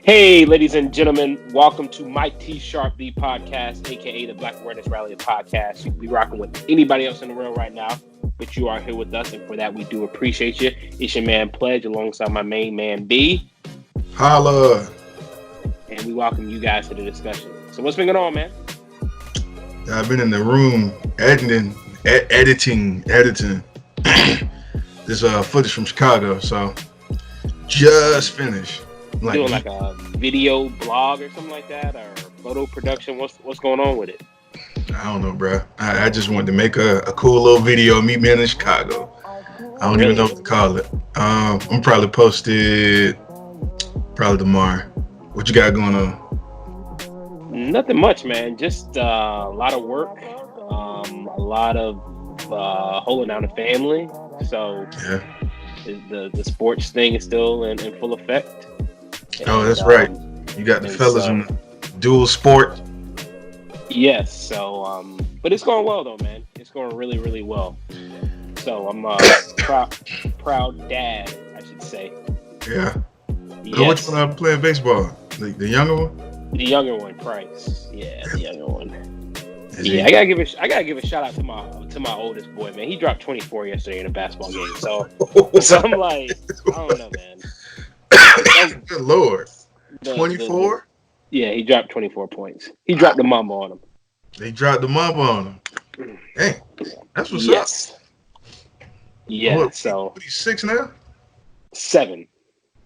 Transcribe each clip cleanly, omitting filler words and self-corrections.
Hey, ladies and gentlemen, welcome to Mike T. Sharp, the podcast, aka the Black Awareness Rally podcast. You can be rocking with anybody else in the world right now, but you are here with us, and for that, we do appreciate you. It's your man Pledge alongside my main man B. Holla. And we welcome you guys to the discussion. So, what's been going on, man? I've been in the room editing this footage from Chicago, so just finished. Doing like a video blog or something like that, or photo production. What's going on with it? I don't know, bro. I just wanted to make a cool little video. Meet me in Chicago. I don't even know what to call it. I'm probably posted tomorrow. What you got going on? Nothing much, man. Just a lot of work, a lot of holding down the family. So yeah, the sports thing is still in full effect. Oh, that's right. You got the fellas in dual sport. Yes. So, but it's going well though, man. It's going really, really well. So I'm proud dad, I should say. Yeah. Yes. Which one playing baseball? The younger one? The younger one, Price. Yeah, the younger one. Yeah, I gotta give a shout out to my oldest boy, man. He dropped 24 yesterday in a basketball game. So I'm like, I don't know, man. Good Lord. 24? Yeah, he dropped 24 points. He dropped the mamba on him. They dropped the mamba on him. Hey, that's what's up. Yeah, what, so. He's 6 now? 7.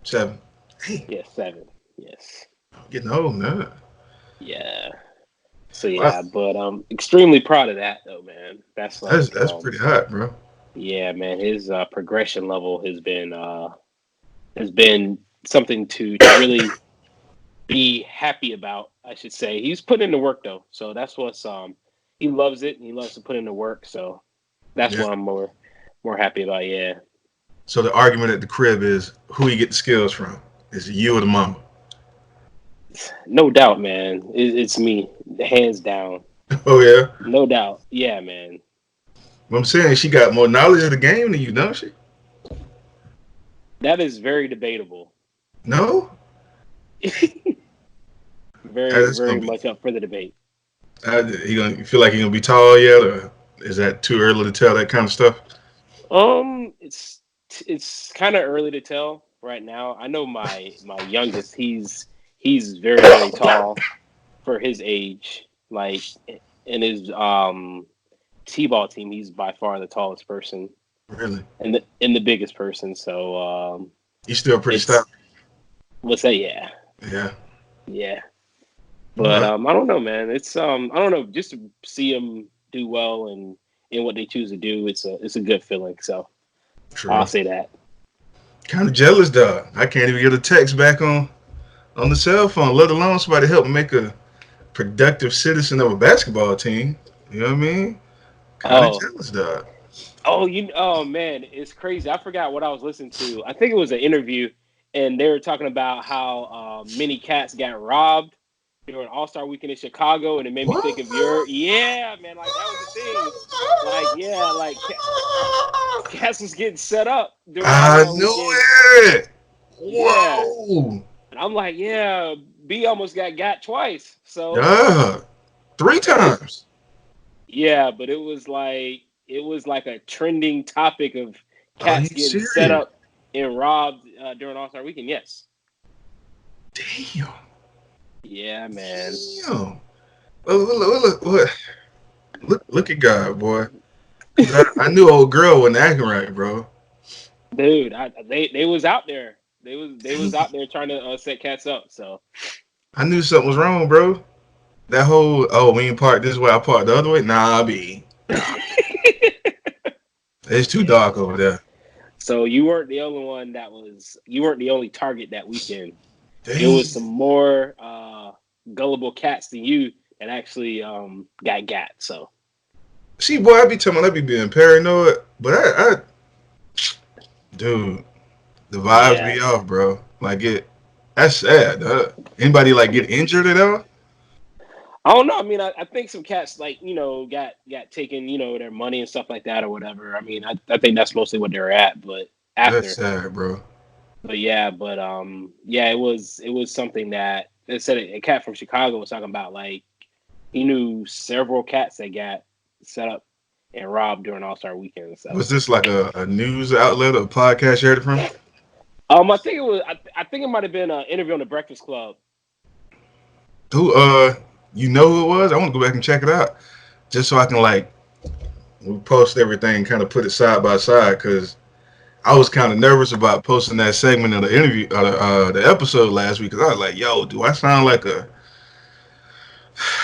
7. Hey. Yeah, 7. Yes. Getting old now. Yeah. So yeah, wow. But I'm extremely proud of that though, man. That's pretty hot, bro. Yeah, man. His progression level has been something to really be happy about, I should say. He's put in the work though, so that's what's he loves it and he loves to put in the work, so that's what I'm more happy about. Yeah. So the argument at the crib is who you get the skills from? Is it you or the mama? No doubt, man. It's me, hands down. Oh yeah. No doubt. Yeah, man. What I'm saying, she got more knowledge of the game than you, don't she? That is very debatable. No? very much up for the debate. You feel like you're gonna be tall yet, or is that too early to tell that kind of stuff? It's kind of early to tell right now. I know my youngest, he's very, very tall for his age. Like in his t-ball team, he's by far the tallest person. Really? And the biggest person. So he's still pretty stout. Let's say yeah. Yeah. Yeah. But I don't know, man. It's I don't know, just to see him do well and in what they choose to do, it's a good feeling. So true. I'll say that. Kind of jealous, dog. I can't even get a text back on the cell phone, let alone somebody help make a productive citizen of a basketball team. You know what I mean? Kind of jealous, dog. Oh man, it's crazy. I forgot what I was listening to. I think it was an interview, and they were talking about how many cats got robbed during All-Star Weekend in Chicago, and it made me think of yeah, man, like that was the thing. Like, yeah, like cats was getting set up during All-Star Weekend. Yeah. Whoa. And I'm like, yeah, B almost got twice. So 3 times. Yeah, but it was like a trending topic of cats getting set up and robbed during All-Star Weekend. Yes. Damn. Yeah, man. Damn. Look at God, boy. I knew old girl wasn't acting right, bro. Dude, they was out there. They was out there trying to set cats up. So I knew something was wrong, bro. That whole we ain't parked this way, I parked the other way. Nah, it's too dark over there. So you weren't the only one you weren't the only target that weekend. Dang. There was some more gullible cats than you that actually got. So see, boy, I be being paranoid, but dude, the vibes be off, bro. Like that's sad. Anybody like get injured at all? I don't know. I mean, I think some cats like got taken, their money and stuff like that or whatever. I mean, I think that's mostly what they're at. But after that's sad, bro. yeah, it was something that they said a cat from Chicago was talking about. Like he knew several cats that got set up and robbed during All Star Weekend. So Was this like a news outlet or podcast you heard it from? I think it was. I think it might have been an interview on the Breakfast Club. Who you know who it was? I want to go back and check it out just so I can like we post everything and kind of put it side by side because I was kind of nervous about posting that segment of the interview, the episode last week because I was like, "Yo, do I sound like I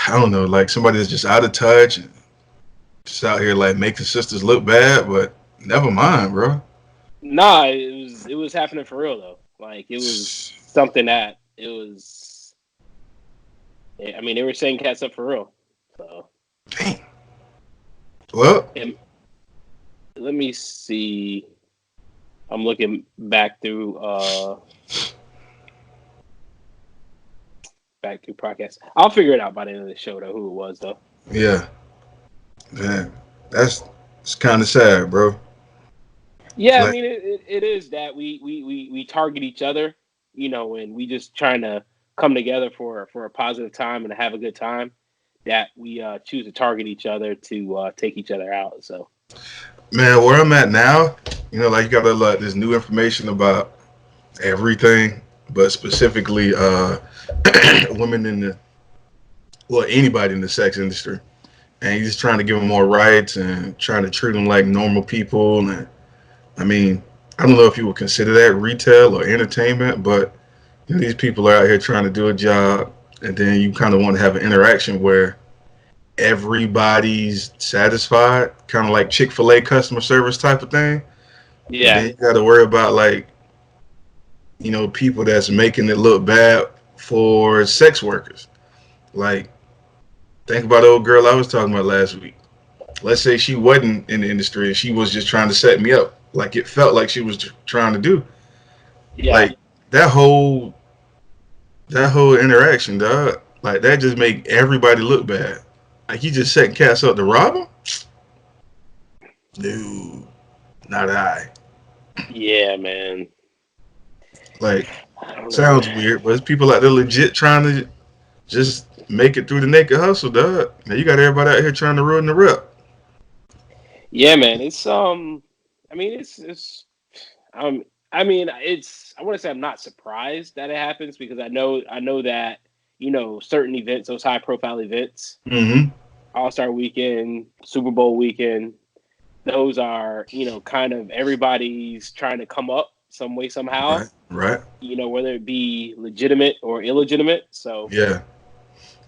don't know, like somebody that's just out of touch and just out here like making sisters look bad?" But never mind, bro. Nah, it was happening for real though. Like it was something that it was. I mean, they were setting cats up for real. So Dang. Well, and let me see. I'm looking back through podcasts. I'll figure it out by the end of the show though who it was though. yeah, man, that's it's kind of sad, bro. Yeah, I Like, mean it is that we target each other, and we just trying to come together for a positive time and to have a good time. That we choose to target each other to take each other out. So man, where I'm at now, like you got a lot this new information about everything, but specifically women in the well anybody in the sex industry, and he's just trying to give them more rights and trying to treat them like normal people. And I mean, I don't know if you would consider that retail or entertainment, but these people are out here trying to do a job, and then you kind of want to have an interaction where everybody's satisfied, kind of like Chick-fil-A customer service type of thing. And yeah, then you got to worry about like people that's making it look bad for sex workers. Like think about the old girl I was talking about last week. Let's say she wasn't in the industry and she was just trying to set me up, like it felt like she was trying to do. yeah, Like that whole that whole interaction, dog. Like that just make everybody look bad. Like you just setting cats up to rob them? No, not I. yeah, man. Like I don't know, sounds man. weird, but it's people out there legit trying to just make it through the naked hustle, dog. Now you got everybody out here trying to ruin the rep. Yeah, man. I mean, um, I mean, I want to say I'm not surprised that it happens because I know that certain events, those high profile events, Mm-hmm. All Star Weekend, Super Bowl weekend, those are kind of everybody's trying to come up some way somehow. Right. Right. Whether it be legitimate or illegitimate. So Yeah.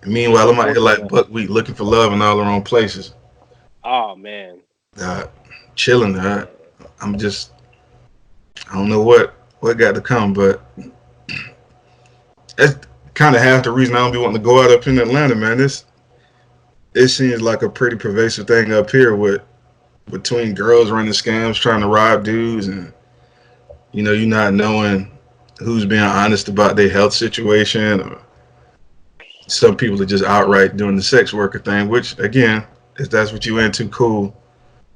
Meanwhile, I'm out here both of like the buckwheat looking for love in all the wrong places. oh man, Uh, chilling. yeah, I'm just I don't know what got to come, but that's kind of half the reason I don't be wanting to go out up in Atlanta, man. It seems like a pretty pervasive thing up here with between girls running scams trying to rob dudes, and you not knowing who's being honest about their health situation, or some people are just outright doing the sex worker thing. Which again, if that's what you into, cool.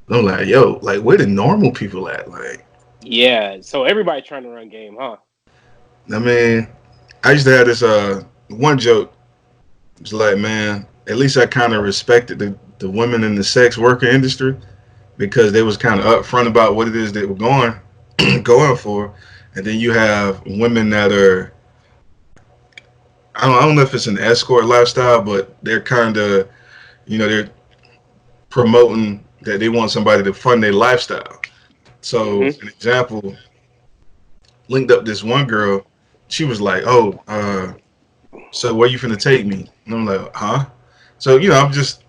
I'm like, yo, like where the normal people at? Like, yeah. So everybody trying to run game, huh? I mean, I used to have this one joke. It's like, man, at least I kind of respected the women in the sex worker industry because they was kind of upfront about what it is they were going for, and then you have women that are I don't know if it's an escort lifestyle, but they're kind of they're promoting that they want somebody to fund their lifestyle. So Hmm. an example, linked up this one girl. She was like, "Oh, so where you finna take me?" And I'm like, "Huh?" So I'm just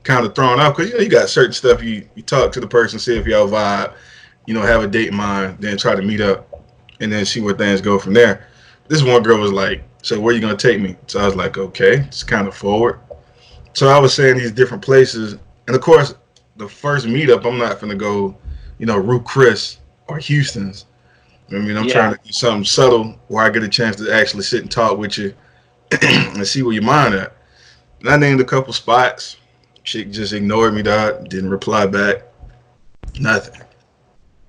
kind of thrown off because you got certain stuff you talk to the person, see if y'all vibe, have a date in mind, then try to meet up, and then see where things go from there. This one girl was like, "So where you gonna take me?" So I was like, "Okay," it's kind of forward. So I was saying these different places, and of course, the first meetup, I'm not gonna go, Root Chris or Houston's. I mean, I'm trying Yeah, to do something subtle where I get a chance to actually sit and talk with you and see where your mind at. And I named a couple spots. Chick just ignored me, dog. Didn't reply back. Nothing.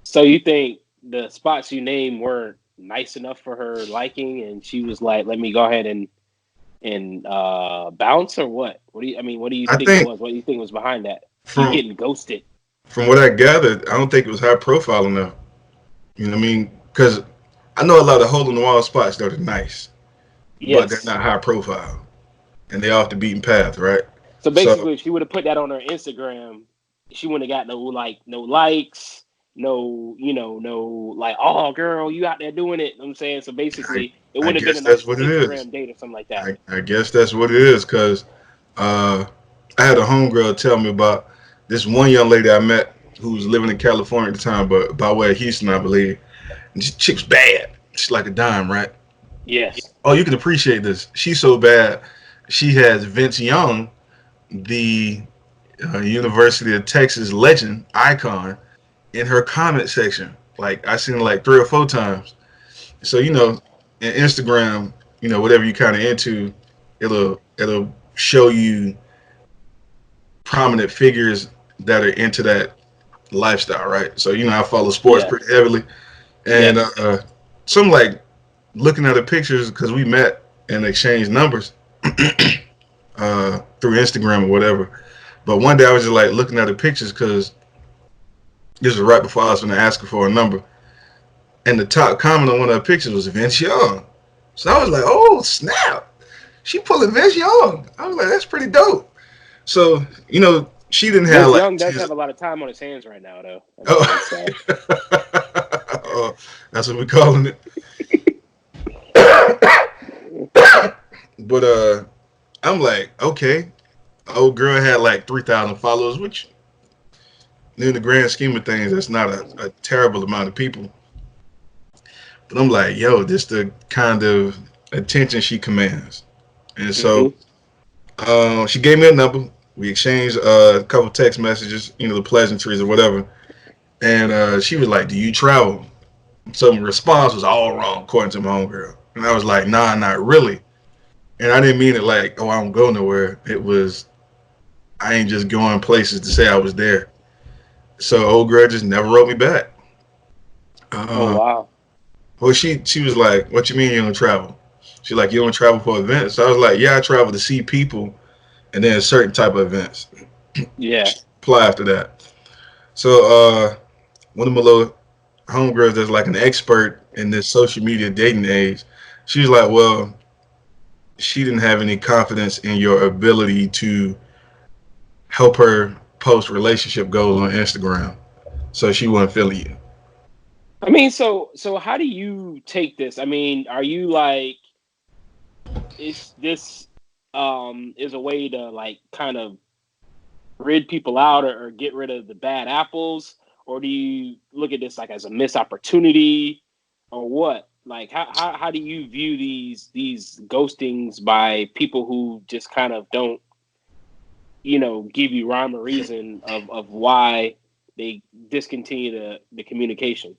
so you think the spots you named weren't? nice enough for her liking, and she was like, "Let me go ahead and bounce," or what? What do you I think it think was? What do you think was behind that? You from getting ghosted? from what I gathered, I don't think it was high profile enough. You know what I mean? Because I know a lot of hole in the wall spots that are nice, but they're Yes. not high profile, and they're off the beaten path, right? So So basically, if she would have put that on her Instagram, she wouldn't have got no likes, no like, oh girl, you out there doing it. You know what I'm saying, so I, basically, it I wouldn't have been guess a that's nice what it is. Instagram date or something like that. I guess that's what it is. Because uh, I had a homegirl tell me about this one young lady I met who was living in California at the time, but by way of Houston, I believe. And this chick's bad. She's like a dime, right? Yes. Oh, you can appreciate this. She's so bad. She has Vince Young, the University of Texas legend icon, in her comment section. Like I seen it like 3 or 4 times. So in Instagram, whatever you kind of into, it'll show you prominent figures that are into that lifestyle, right? So I follow sports Yeah. pretty heavily, and Yes. so I'm like looking at the pictures because we met and exchanged numbers through Instagram or whatever. But one day I was just like looking at the pictures because this was right before I was going to ask her for a number, and the top comment on one of the pictures was Vince Young. So I was like, oh snap, she pulling Vince Young. I was like, that's pretty dope. So she didn't have Vince like Young does tens. have a lot of time on his hands right now, though. I mean, Oh, so oh, that's what we're calling it. But I'm like, okay, old girl had like 3,000 followers, which in the grand scheme of things, that's not a terrible amount of people. But I'm like, yo, this the kind of attention she commands. And so hmm she gave me a number. We exchanged a couple text messages, the pleasantries or whatever. And she was like, do you travel? So my response was all wrong, according to my homegirl. And I was like, nah, not really. And I didn't mean it like, oh, I don't go nowhere. It was, I ain't just going places to say I was there. So old girl just never wrote me back. Oh Uh, wow. well, she was like, "What you mean you don't travel?" She's like, "You don't travel for events." So I was like, "Yeah, I travel to see people, and then certain type of events." Yeah. Apply after that. So one of my little homegirls that's like an expert in this social media dating age, she's like, "Well, she didn't have any confidence in your ability to help her post relationship goals on Instagram, so she wasn't feeling you." I mean, so how do you take this? I mean, are you like, is this is a way to like kind of rid people out, or get rid of the bad apples, or do you look at this like as a missed opportunity, or what? Like, how do you view these ghostings by people who just kind of don't, give you rhyme or reason of why they discontinue the communication?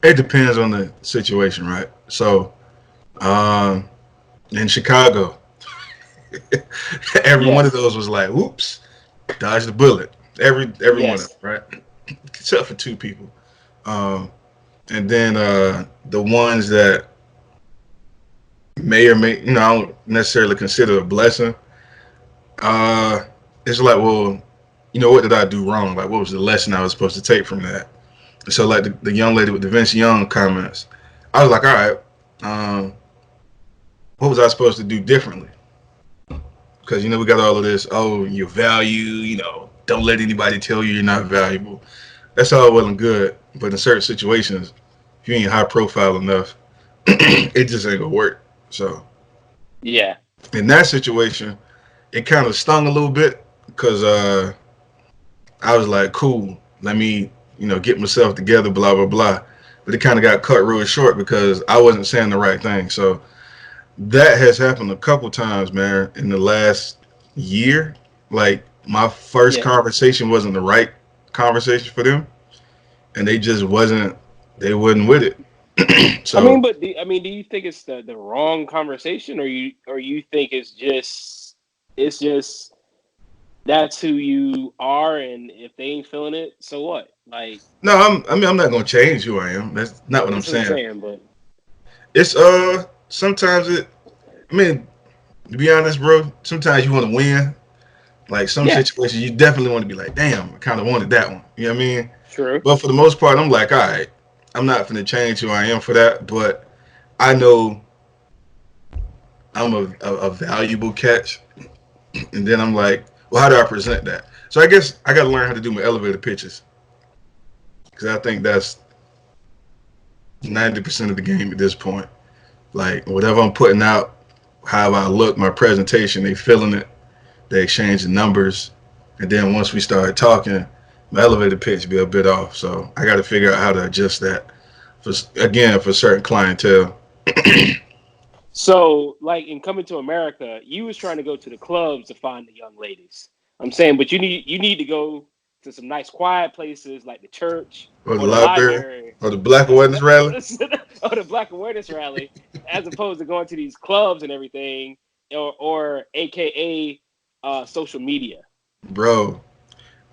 It depends on the situation, right? So um, in Chicago, every one of Yes. those was like, "Oops, dodged the bullet." Every one of them, Yes. right? Except for 2 people. Um, and then the ones that may or may, I don't necessarily consider a blessing. Uh, it's like, well, what did I do wrong? Like, what was the lesson I was supposed to take from that? So, like the young lady with the Vince Young comments, I was like, all right, um, what was I supposed to do differently? Because we got all of this. Oh, your value. Don't let anybody tell you you're not valuable. That's all well and good, but in certain situations, if you ain't high profile enough, it just ain't gonna work. So Yeah. in that situation, it kind of stung a little bit because I was like, cool, let me get myself together, blah blah blah. But it kind of got cut real short because I wasn't saying the right thing. So that has happened a couple times, man, in the last year. Like my first Yeah. conversation wasn't the right conversation for them, and they wasn't with it. I So mean, but do you think it's the wrong conversation, or you think it's just that's who you are, and if they ain't feeling it, so what? Like, No, I mean, I'm not gonna change who I am. That's not what I'm that's what I'm saying. saying. But It's sometimes it. I mean, to be honest, bro, sometimes you want to win. Like some yeah, situations, you definitely want to be like, damn, I kind of wanted that one. You know what I mean? true. But for the most part, I'm like, all right, I'm not gonna change who I am for that. But I know I'm a valuable catch, and then I'm like, well, how do I present that? So I guess I got to learn how to do my elevator pitches because I think that's 90% of the game at this point. Like whatever I'm putting out, how I look, my presentation, they feeling it, they exchange the numbers, and then once we start talking, my elevator pitch be a bit off. So I got to figure out how to adjust that for again for certain clientele. So, like in coming to America, you was trying to go to the clubs to find the young ladies. I'm saying, but you need to go to some nice quiet places like the church Or the or the library, library or the Black or Awareness Rally, the Black Awareness Rally, as opposed to going to these clubs and everything, or AKA social media. bro.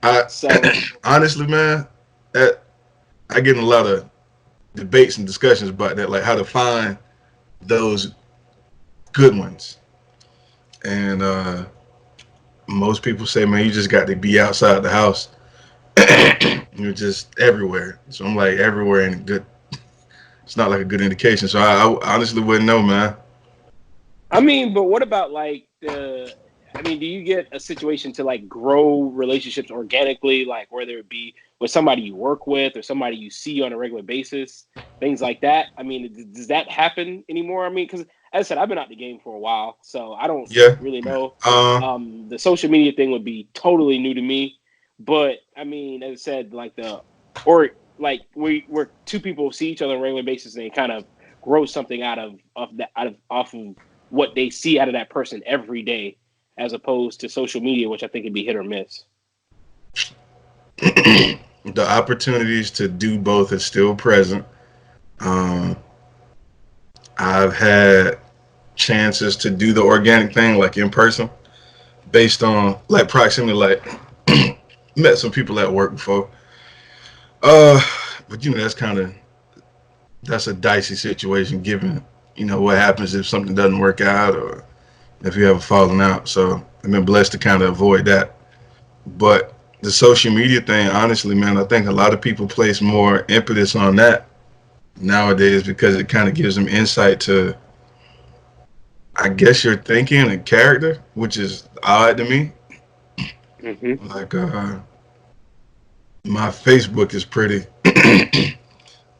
I So honestly, man, that I get in a lot of debates and discussions about that, like how to find those good ones. And most people say, man, you just got to be outside the house. You're just everywhere. So I'm like, everywhere ain't good. It's not like a good indication. So I honestly wouldn't know, man. I mean, but what about like the? I mean, do you get a situation to like grow relationships organically, like whether it be with somebody you work with or somebody you see on a regular basis, things like that? I mean, does that happen anymore? I mean, because as I said, I've been out the game for a while, so I don't Yeah. really know. Uh, The social media thing would be totally new to me, but I mean, as I said, like or like where two people see each other on a regular basis and they kind of grow something out of that out of off of what they see out of that person every day, as opposed to social media, which I think would be hit or miss. the opportunities to do both is still present. Um, I've had chances to do the organic thing, like in person, based on like proximity. Like met some people at work before. Uh, but that's kind of that's a dicey situation given what happens if something doesn't work out or if you have a falling out. So I've been blessed to kind of avoid that. But the social media thing, honestly, man, I think a lot of people place more impetus on that nowadays because it kind of gives them insight to, I guess, your thinking and character, which is odd to me. Hmm. Like, my Facebook is pretty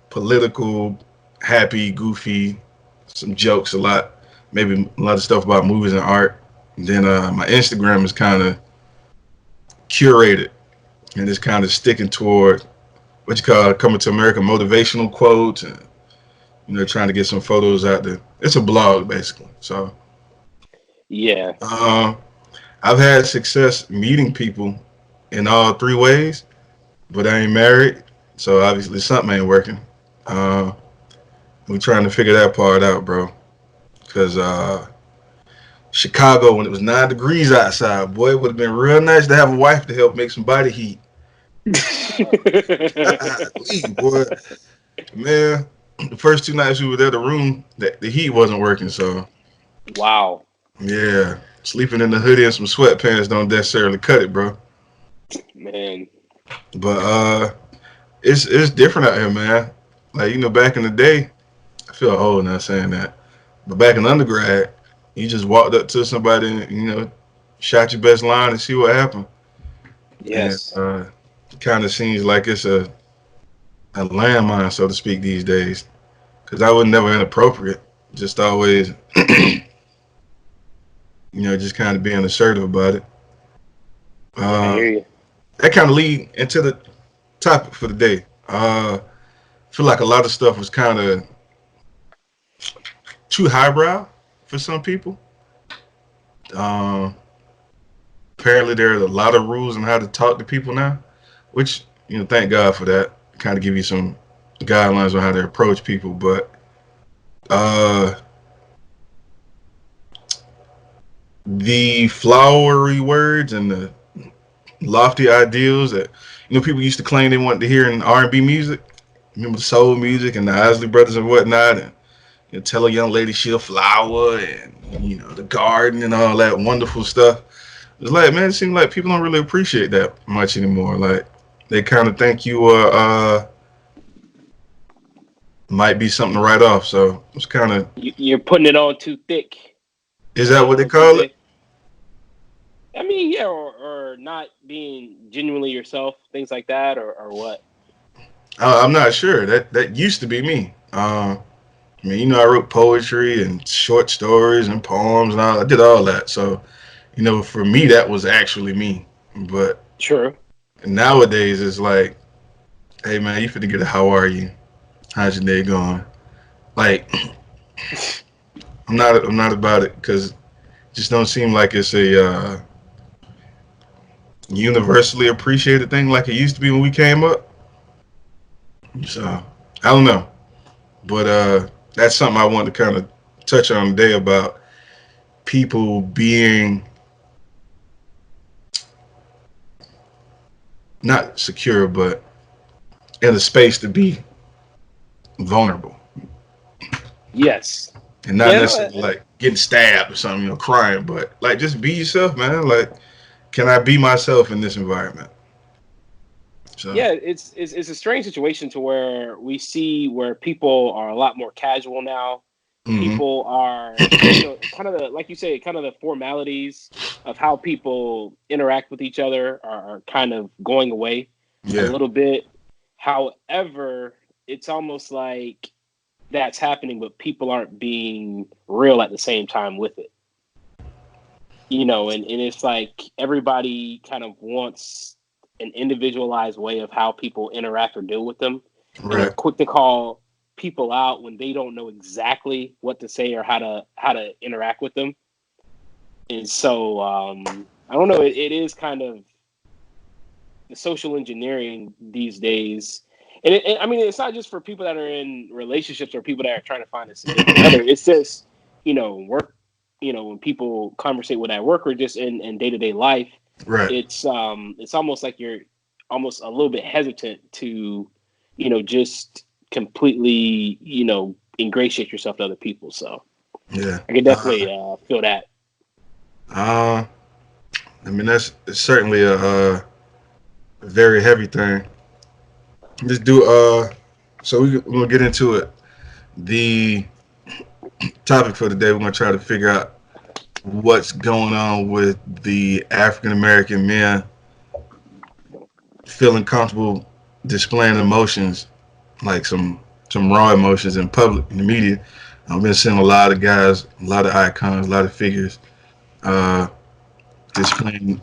political, happy, goofy, some jokes, a lot, maybe a lot of stuff about movies and art. And then my Instagram is kind of curated and it's kind of sticking toward what you call coming to America motivational quotes and trying to get some photos out there. It's a blog basically. So Yeah. um, I've had success meeting people in all three ways, but I ain't married, so obviously something ain't working. Uh, we're trying to figure that part out, bro. Because Chicago, when it was 9 degrees outside, boy, it would have been real nice to have a wife to help make some body heat. Boy, man, the first 2 nights we were there, the room, the heat wasn't working. So, Wow, yeah, sleeping in the hoodie and some sweatpants don't necessarily cut it, bro. man. But it's different out here, man. Like back in the day, I feel old now saying that, but back in undergrad, you just walked up to somebody and shot your best line and see what happened. And Yes. it kind of seems like it's a landmine, so to speak, these days. Because I was never inappropriate, just always, just kind of being assertive about it. I Uh, hear you. that kind of lead into the topic for the day. I feel like a lot of stuff was kind of too highbrow for some people. Um, apparently, there are a lot of rules on how to talk to people now, which thank God for that. Kind of give you some guidelines on how to approach people, but uh, the flowery words and the lofty ideals that people used to claim they wanted to hear in R&B music. Remember soul music and the Isley Brothers and whatnot, and tell a young lady she a flower and the garden and all that wonderful stuff. It's like, man, it seems like people don't really appreciate that much anymore. Like they kind of think you might be something to write off. So it's kind of, You're putting it on too thick. is Putting that it what they on too call it? big. I mean, yeah, or not being genuinely yourself, things like that, or what? I'm not sure. That used to be me. I mean, I wrote poetry and short stories and poems and all. I did all that. So, for me, that was actually me. But True. nowadays, it's like, hey, man, you finna get a how are you? How's your day going? Like, I'm not about it because it just don't seem like it's a universally appreciated thing like it used to be when we came up. So, I don't know. But that's something I wanted to kind of touch on today about people being not secure, but in a space to be vulnerable Yes. and not Yeah. No, necessarily like getting stabbed or something, crying, but like just be yourself, man. Like, can I be myself in this environment? So, yeah. It's a strange situation to where we see where people are a lot more casual now. hmm People are, kind of the, like you say, kind of the formalities of how people interact with each other are kind of going away a yeah, little bit. However, it's almost like that's happening, but people aren't being real at the same time with it. And it's like everybody kind of wants an individualized way of how people interact or deal with them, and they're right, quick to call people out when they don't know exactly what to say or how to interact with them. And so I don't know, it is kind of the social engineering these days. And I mean, it's not just for people that are in relationships or people that are trying to find a significant other. It's just, work, when people conversate with at work or just in day-to-day life, right, it's almost like you're almost a little bit hesitant to, just completely, ingratiate yourself to other people. So yeah. I can definitely feel that. Uh, I mean, that's certainly a very heavy thing. Just do so we're gonna get into it. The topic for today, we're gonna try to figure out what's going on with the African American men feeling comfortable displaying emotions, like some raw emotions in public in the media. I've been seeing a lot of guys, a lot of icons, a lot of figures uh, displaying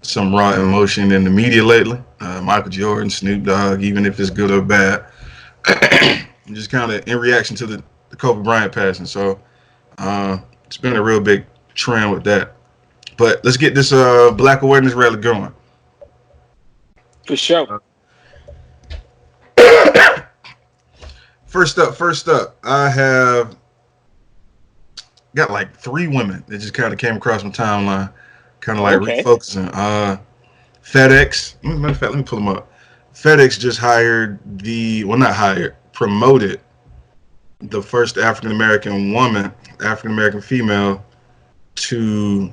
some raw emotion in the media lately. Michael Jordan, Snoop Dogg, even if it's good or bad, just kind of in reaction to the Kobe Bryant passing. So it's been a real big trend with that. But let's get this Black Awareness Rally going. For sure. First up, I have got like three women that just kind of came across my timeline, kind of like Okay. refocusing. FedEx, matter of fact, let me pull them up. FedEx just hired well, not hired, promoted the first African American woman, African American female, to,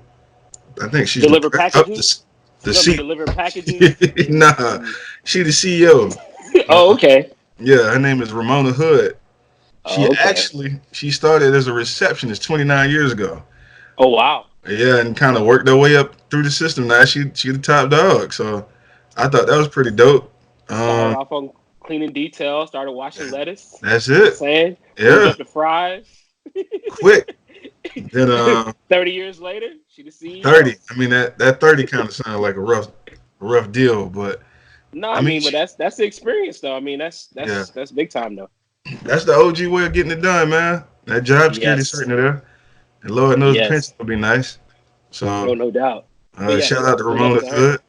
I think she's Deliver up packages. the She's gonna be seat. delivering packages Nah, and she the CEO. oh, Uh, okay. yeah, her name is Ramona Hood. Oh, okay. She started as a receptionist 29 years ago. Oh, wow. Yeah, and kind of worked her way up through the system. Now she the top dog. So I thought that was pretty dope. Started Um, off on cleaning detail, started washing lettuce. that's You know what I'm it. saying? Moved Yeah, up to fries. quick. Then 30 years later, she the CEO. 30. I mean that 30 kind of sounded like a rough deal, but No, I I mean mean, but that's the experience though. I mean, that's yeah, that's that's big time though. that's the OG way of getting it done, man. That job security is Yes. certainly there, and Lord knows the pension Yes. will be nice. Oh, So no doubt. But yes, shout out to big ups Ramona to her. Hood.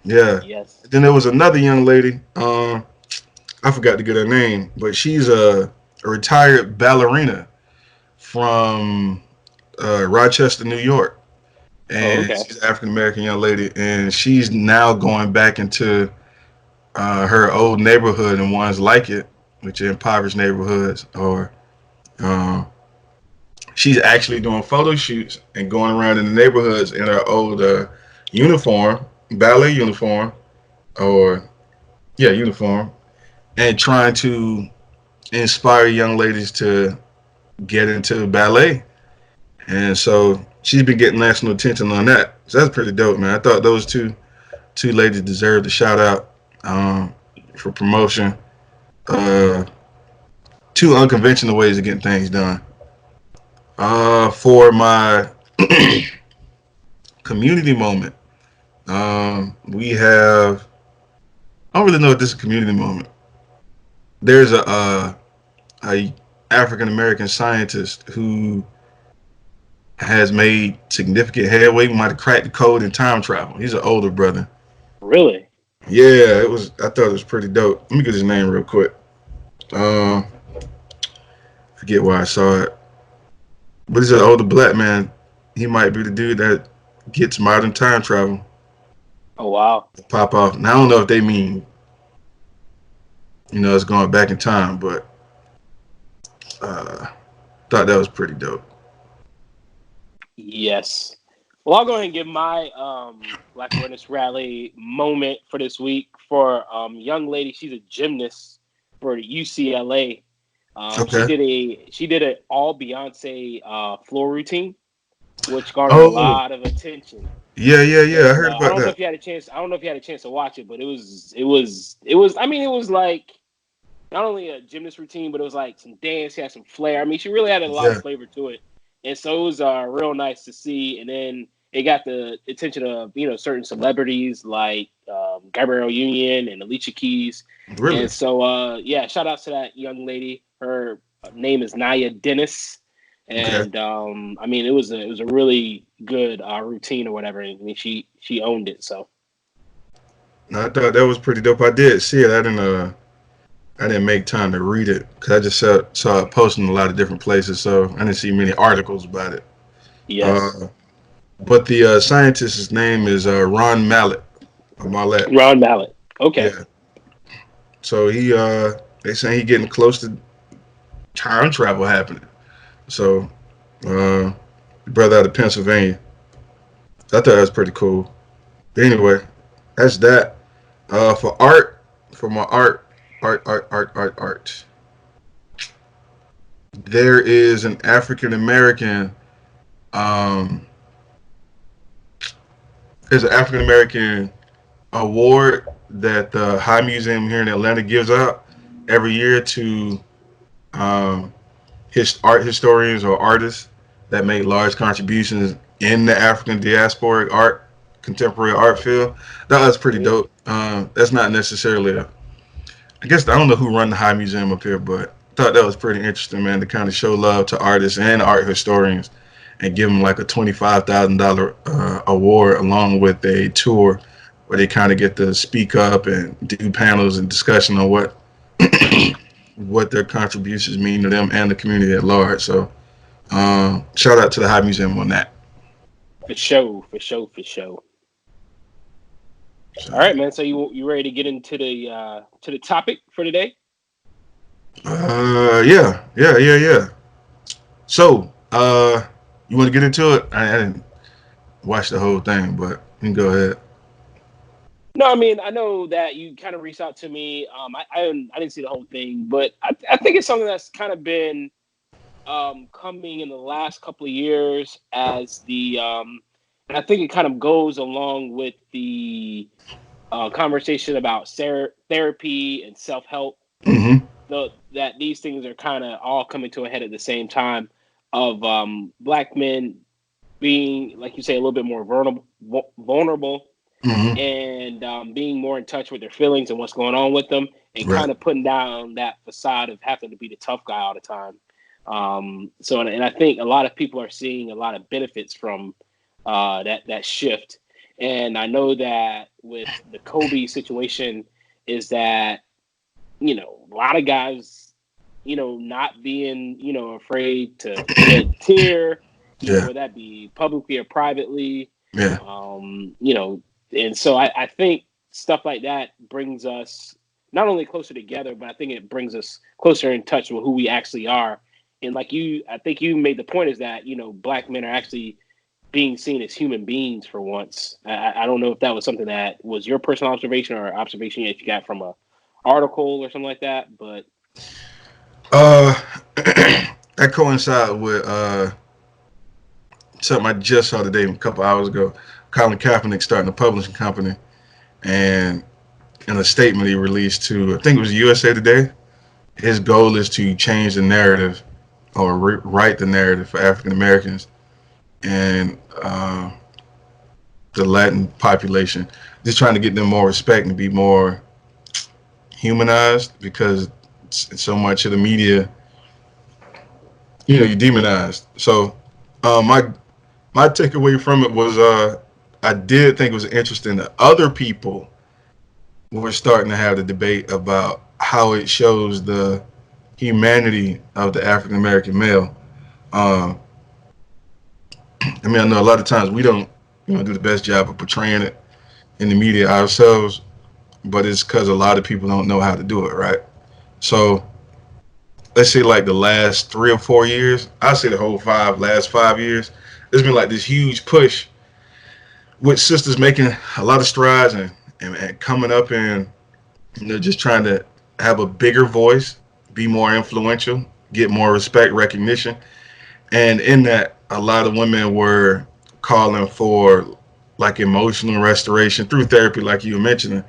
Yeah. Yes. Then there was another young lady. I forgot to get her name, but she's a retired ballerina from Rochester, New York. Oh, and okay. she's an African American young lady, and she's now going back into her old neighborhood and ones like it, which are impoverished neighborhoods, or um, she's actually doing photo shoots and going around in the neighborhoods in her old uniform, ballet uniform, or yeah, uniform, and trying to inspire young ladies to get into ballet. And so she's been getting national attention on that. So that's pretty dope, man. I thought those two ladies deserved a shout out um, for promotion. Uh, Two unconventional ways of getting things done. For my community moment, we have. I don't really know if this is a community moment. There's a African American scientist who has made significant headway. We might have cracked the code in time travel. He's an older brother. Really? Yeah, it was. I thought it was pretty dope. Let me get his name real quick. Um, Forget where I saw it, but he's an older black man. He might be the dude that gets modern time travel Oh, wow. to pop off. Now I don't know if they mean it's going back in time, but uh, thought that was pretty dope. Yes. Well, I'll go ahead and give my Black Awareness Rally moment for this week for young lady. She's a gymnast for UCLA. She Okay. did a all Beyonce floor routine, which garnered a Oh, lot of attention. yeah. I And heard I about don't know that. if you had a chance. I don't know if you had a chance to watch it, but it was. I mean, it was like not only a gymnast routine, but it was like some dance. She had some flair. I mean, she really had a lot of Yeah, flavor to it, and so it was real nice to see. And then it got the attention of certain celebrities like Gabrielle Union and Alicia Keys, really. and so yeah, shout out to that young lady. Her name is Naya Dennis. Okay. And I mean, it was a really good routine or whatever. I mean, she owned it. So No, I thought that was pretty dope. I did see it. I didn't make time to read it because I just saw it posted in a lot of different places, so I didn't see many articles about it. yes, Uh, but the scientist's name is Ron Mallet. Or Mallet. Ron Mallett. Okay. Yeah. So they saying he getting close to time travel happening. So uh, brother out of Pennsylvania. So I thought that was pretty cool. But anyway, that's that. For art, for my art. There is an African American. Um, there's an African American award that the High Museum here in Atlanta gives out every year to um, art historians or artists that make large contributions in the African diasporic art, contemporary art field. That was pretty Mm. dope. That's not necessarily I guess I don't know who run the High Museum up here, but I thought that was pretty interesting, man, to kind of show love to artists and art historians and give them like a $25,000 award along with a tour where they kind of get to speak up and do panels and discussion on what what their contributions mean to them and the community at large. So shout out to the High Museum on that. For sure, for sure, for sure. So, All right, man. So you ready to get into the topic for today? yeah. So, you want to get into it? I didn't watch the whole thing, but you can go ahead. No, I mean I know that you kind of reached out to me. I didn't see the whole thing, but I think it's something that's kind of been coming in the last couple of years as and I think it kind of goes along with the conversation about therapy and self help. Mm-hmm. That these things are kind of all coming to a head at the same time of black men being, like you say, a little bit more vulnerable Mm-hmm. and being more in touch with their feelings and what's going on with them, and Right. kind of putting down that facade of having to be the tough guy all the time. And I think a lot of people are seeing a lot of benefits from that shift. And I know that with the Kobe situation, is that a lot of guys, not being afraid to shed a tear, Yeah. whether that be publicly or privately. Yeah. You know, and so I think stuff like that brings us not only closer together, but I think it brings us closer in touch with who we actually are. And like you, I think you made the point is that black men are actually being seen as human beings for once. I don't know if that was something that was your personal observation or observation if you got from a article or something like that, but Uh, that coincides with something I just saw today a couple hours ago. Colin Kaepernick starting a publishing company, and in a statement he released to, I think it was USA Today, his goal is to change the narrative or write the narrative for African Americans and the Latin population, just trying to get them more respect and be more humanized because so much of the media, you demonized. So my takeaway from it was I did think it was interesting that other people were starting to have the debate about how it shows the humanity of the African American male. Um, I mean, I know a lot of times we don't, do the best job of portraying it in the media ourselves, but it's because a lot of people don't know how to do it, right? So let's say like the last 3 or 4 years, I say the whole last 5 years, there's been like this huge push with sisters making a lot of strides and coming up and just trying to have a bigger voice, be more influential, get more respect, recognition. And in that, a lot of women were calling for like emotional restoration through therapy, like you were mentioning.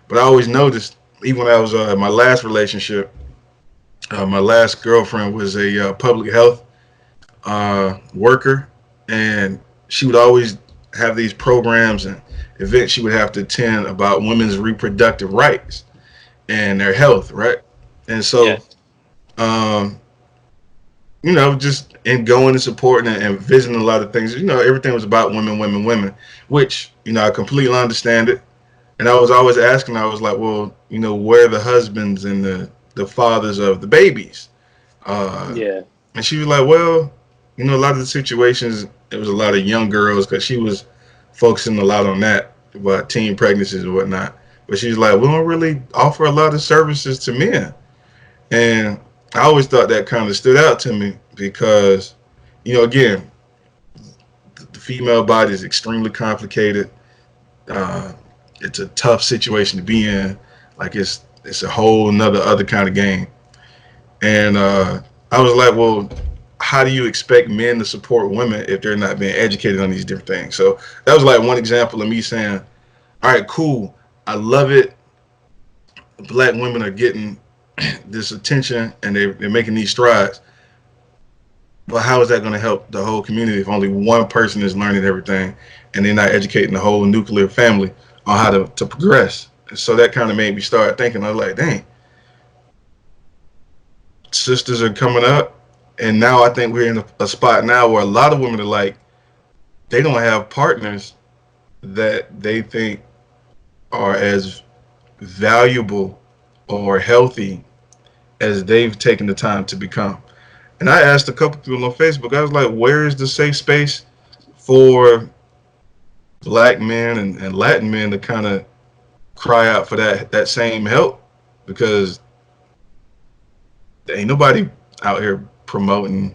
But I always noticed, even when I was in my last relationship, my last girlfriend was a public health worker, and she would always have these programs and events she would have to attend about women's reproductive rights and their health, right? And so, yes. um, just in going and supporting and visiting a lot of things, everything was about women, women, women, which, I completely understand it. And I was always asking, I was like, well, where are the husbands and the fathers of the babies? Uh, Yeah. and she was like, well, a lot of the situations, it was a lot of young girls because she was focusing a lot on that, about teen pregnancies and whatnot. But she's like, we don't really offer a lot of services to men. And I always thought that kind of stood out to me because, again, the female body is extremely complicated. Uh, it's a tough situation to be in. Like it's a whole another other kind of game. And I was like, well, how do you expect men to support women if they're not being educated on these different things? So that was like one example of me saying, all right, cool. I love it. Black women are getting this attention and they're making these strides. But how is that going to help the whole community if only one person is learning everything and they're not educating the whole nuclear family on how to progress? And so that kind of made me start thinking. I was like, dang, sisters are coming up. And now I think we're in a spot now where a lot of women are like, they don't have partners that they think are as valuable or healthy as they've taken the time to become. And I asked a couple people on Facebook, I was like, where is the safe space for black men and Latin men to kind of cry out for that same help? Because there ain't nobody out here promoting,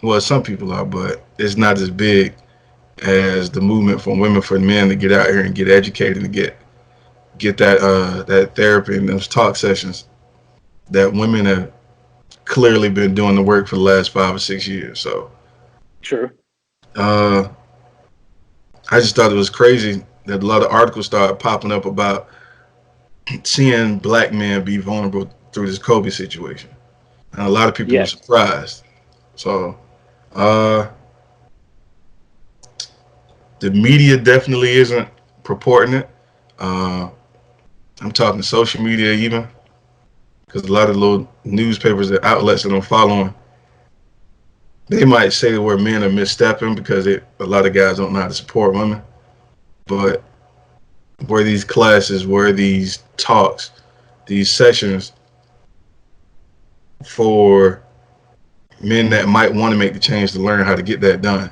well, some people are, but it's not as big as the movement from women for men to get out here and get educated and get that therapy and those talk sessions that women have clearly been doing the work for the last 5 or 6 years. So True. uh, I just thought it was crazy that a lot of articles started popping up about seeing black men be vulnerable through this COVID situation, and a lot of people were Yes. surprised. So uh, the media definitely isn't purporting it. Uh, I'm talking social media even, because a lot of little newspapers and outlets that I'm following, they might say where men are misstepping because a lot of guys don't know how to support women. But where these classes, where these talks, these sessions for men that might want to make the change to learn how to get that done.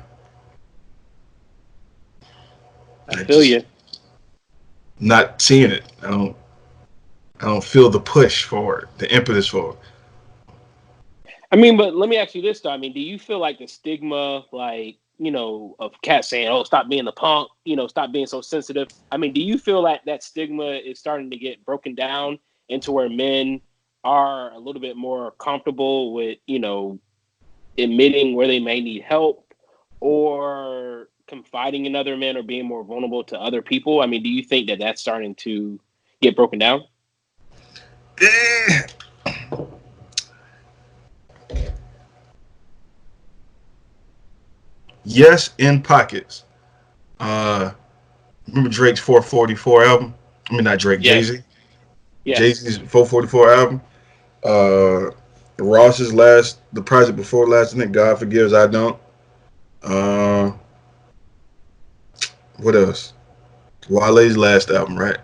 I I feel just you. not seeing it. I don't feel the push for it, the impetus for it. I mean, but let me ask you this though. I mean, do you feel like the stigma, like, of cats saying, "Oh, stop being the punk," stop being so sensitive? I mean, do you feel like that stigma is starting to get broken down into where men are a little bit more comfortable with, admitting where they may need help or confiding in other men or being more vulnerable to other people? I mean, do you think that that's starting to get broken down? Eh, yes, in pockets. Uh, Remember Drake's 444 album? I mean, not Drake, Jay Yes. Z. Jay Yes. Z's 444 album. Uh, Ross's last, the project before last, I think God Forgives, I Don't. Uh, what else? Wale's last album, right?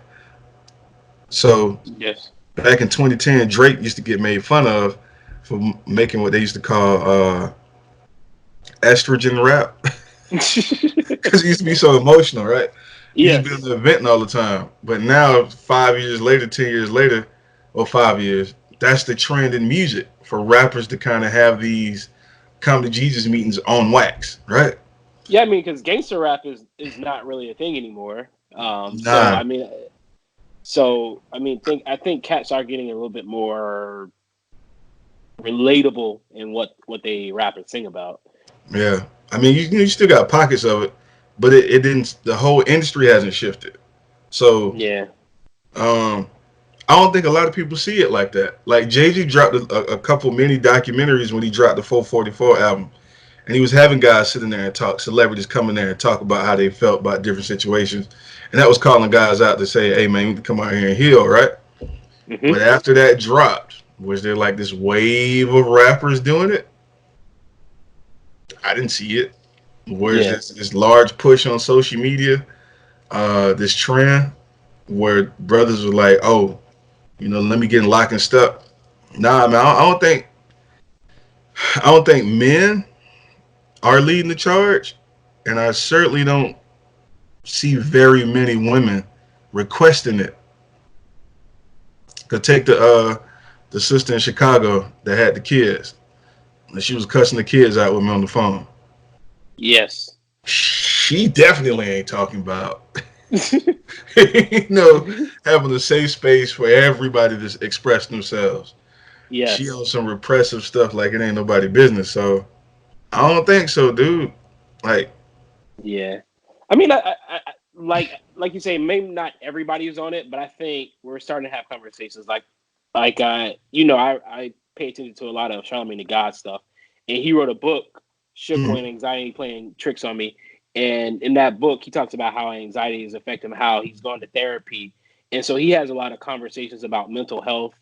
So Yes. back in 2010, Drake used to get made fun of for making what they used to call estrogen rap because he used to be so emotional, right? He used to be on Yes. the event all the time. But now, 5 years later, 10 years later, or 5 years, that's the trend in music for rappers to kind of have these come to Jesus meetings on wax, right? Yeah, I mean, because gangster rap is not really a thing anymore. So Nah, I mean, I think cats are getting a little bit more relatable in what they rap and sing about. yeah. I mean, you still got pockets of it, but it didn't. The whole industry hasn't shifted. So Yeah. um, I don't think a lot of people see it like that. Like Jay Z dropped a couple mini documentaries when he dropped the 444 album, and he was having guys sitting there and talk, celebrities coming there and talk about how they felt about different situations, and that was calling guys out to say, "Hey man, you need to come out here and heal," right? But Hmm. after that dropped, was there like this wave of rappers doing it? I didn't see it. Where's Yeah. this large push on social media, this trend where brothers were like, "Oh, let me get in lock and step." Nah, man, I don't think men are leading the charge, and I certainly don't see very many women requesting it. Cause take the sister in Chicago that had the kids, and she was cussing the kids out with me on the phone. Yes. She definitely ain't talking about you know having a safe space for everybody to express themselves. She Yes. on some repressive stuff like it ain't nobody business. So I don't think so, dude. Like, Yeah. I mean, like you say, maybe not everybody is on it, but I think we're starting to have conversations I pay attention to a lot of Charlamagne the God stuff, and he wrote a book, Shook When mm, Anxiety Playing Tricks on Me, and in that book he talks about how anxiety is affecting him, how he's gone to therapy, and so he has a lot of conversations about mental health,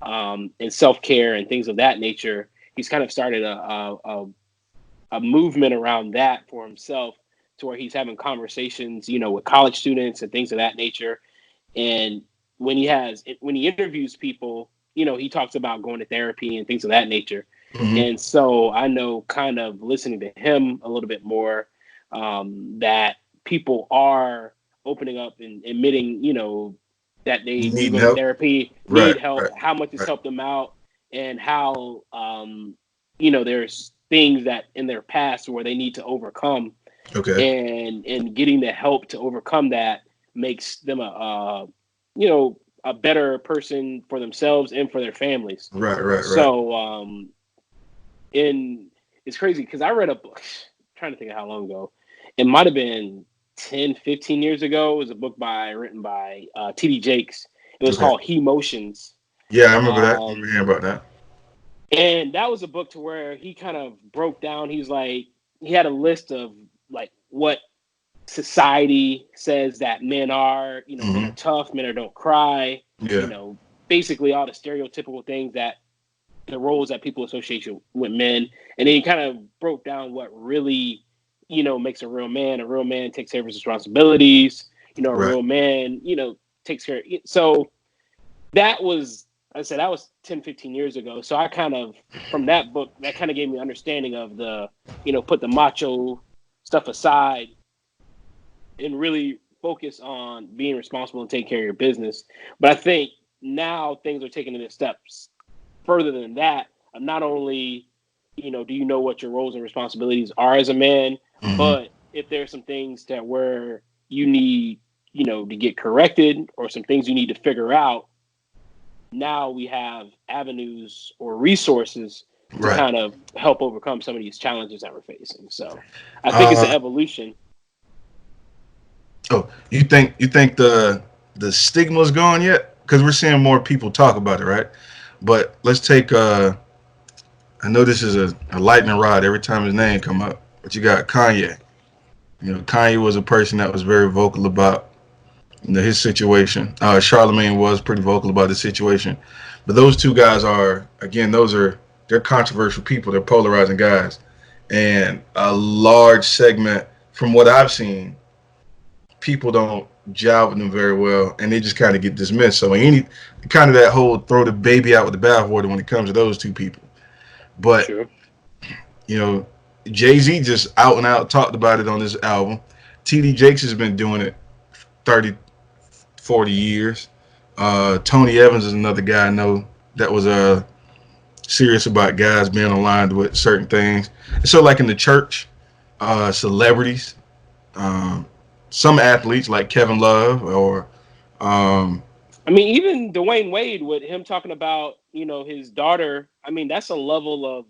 and self care and things of that nature. He's kind of started a movement around that for himself to where he's having conversations, with college students and things of that nature. And when he interviews people, he talks about going to therapy and things of that nature. mm-hmm. And so I know, kind of listening to him a little bit more, that people are opening up and admitting, that they do Needing go to help, therapy, right, need help, right, how much it's right. helped them out, and how, there's things that in their past where they need to overcome, Okay, and getting the help to overcome that makes them a better person for themselves and for their families. right, right, right. So in it's crazy because I read a book, I'm trying to think of how long ago. It might have been 10, 15 years ago. It was a book written by TD Jakes. It was Okay. called He Motions. Yeah, I remember that. I remember um, hearing about that. And that was a book to where he kind of broke down. He's like, he had a list of like what society says that men are. Men Hmm. are tough, men are don't cry. You Yeah. know, basically all the stereotypical things that the roles that people associate with men. And then he kind of broke down what really, makes a real man. A real man takes care of his responsibilities. A Right. real man, takes care. So that was, I said, that was 10, 15 years ago. So I kind of, from that book, that kind of gave me an understanding of put the macho stuff aside and really focus on being responsible and taking care of your business. But I think now things are taking it steps further than that. Not only, do you know what your roles and responsibilities are as a man, Mm-hmm. but if there's some things that where you need, to get corrected or some things you need to figure out, now we have avenues or resources to Right. kind of help overcome some of these challenges that we're facing. So I think it's an Uh, evolution. oh, you think the stigma's gone yet? Because we're seeing more people talk about it, right? But let's take I know this is a lightning rod every time his name come up, but you got Kanye. Kanye was a person that was very vocal about his situation. Charlemagne was pretty vocal about his situation, but those two guys are again they're controversial people. They're polarizing guys, and a large segment from what I've seen, people don't jive with them very well, and they just kind of get dismissed. So any kind of that whole throw the baby out with the bathwater when it comes to those two people, but Sure. you know, Jay-Z just out and out talked about it on his album. TD Jakes has been doing it 30, 40 years. Tony Evans is another guy I know that was serious about guys being aligned with certain things. So, like in the church, celebrities, um, some athletes like Kevin Love or um, I mean, even Dwayne Wade with him talking about, his daughter. I mean, that's a level of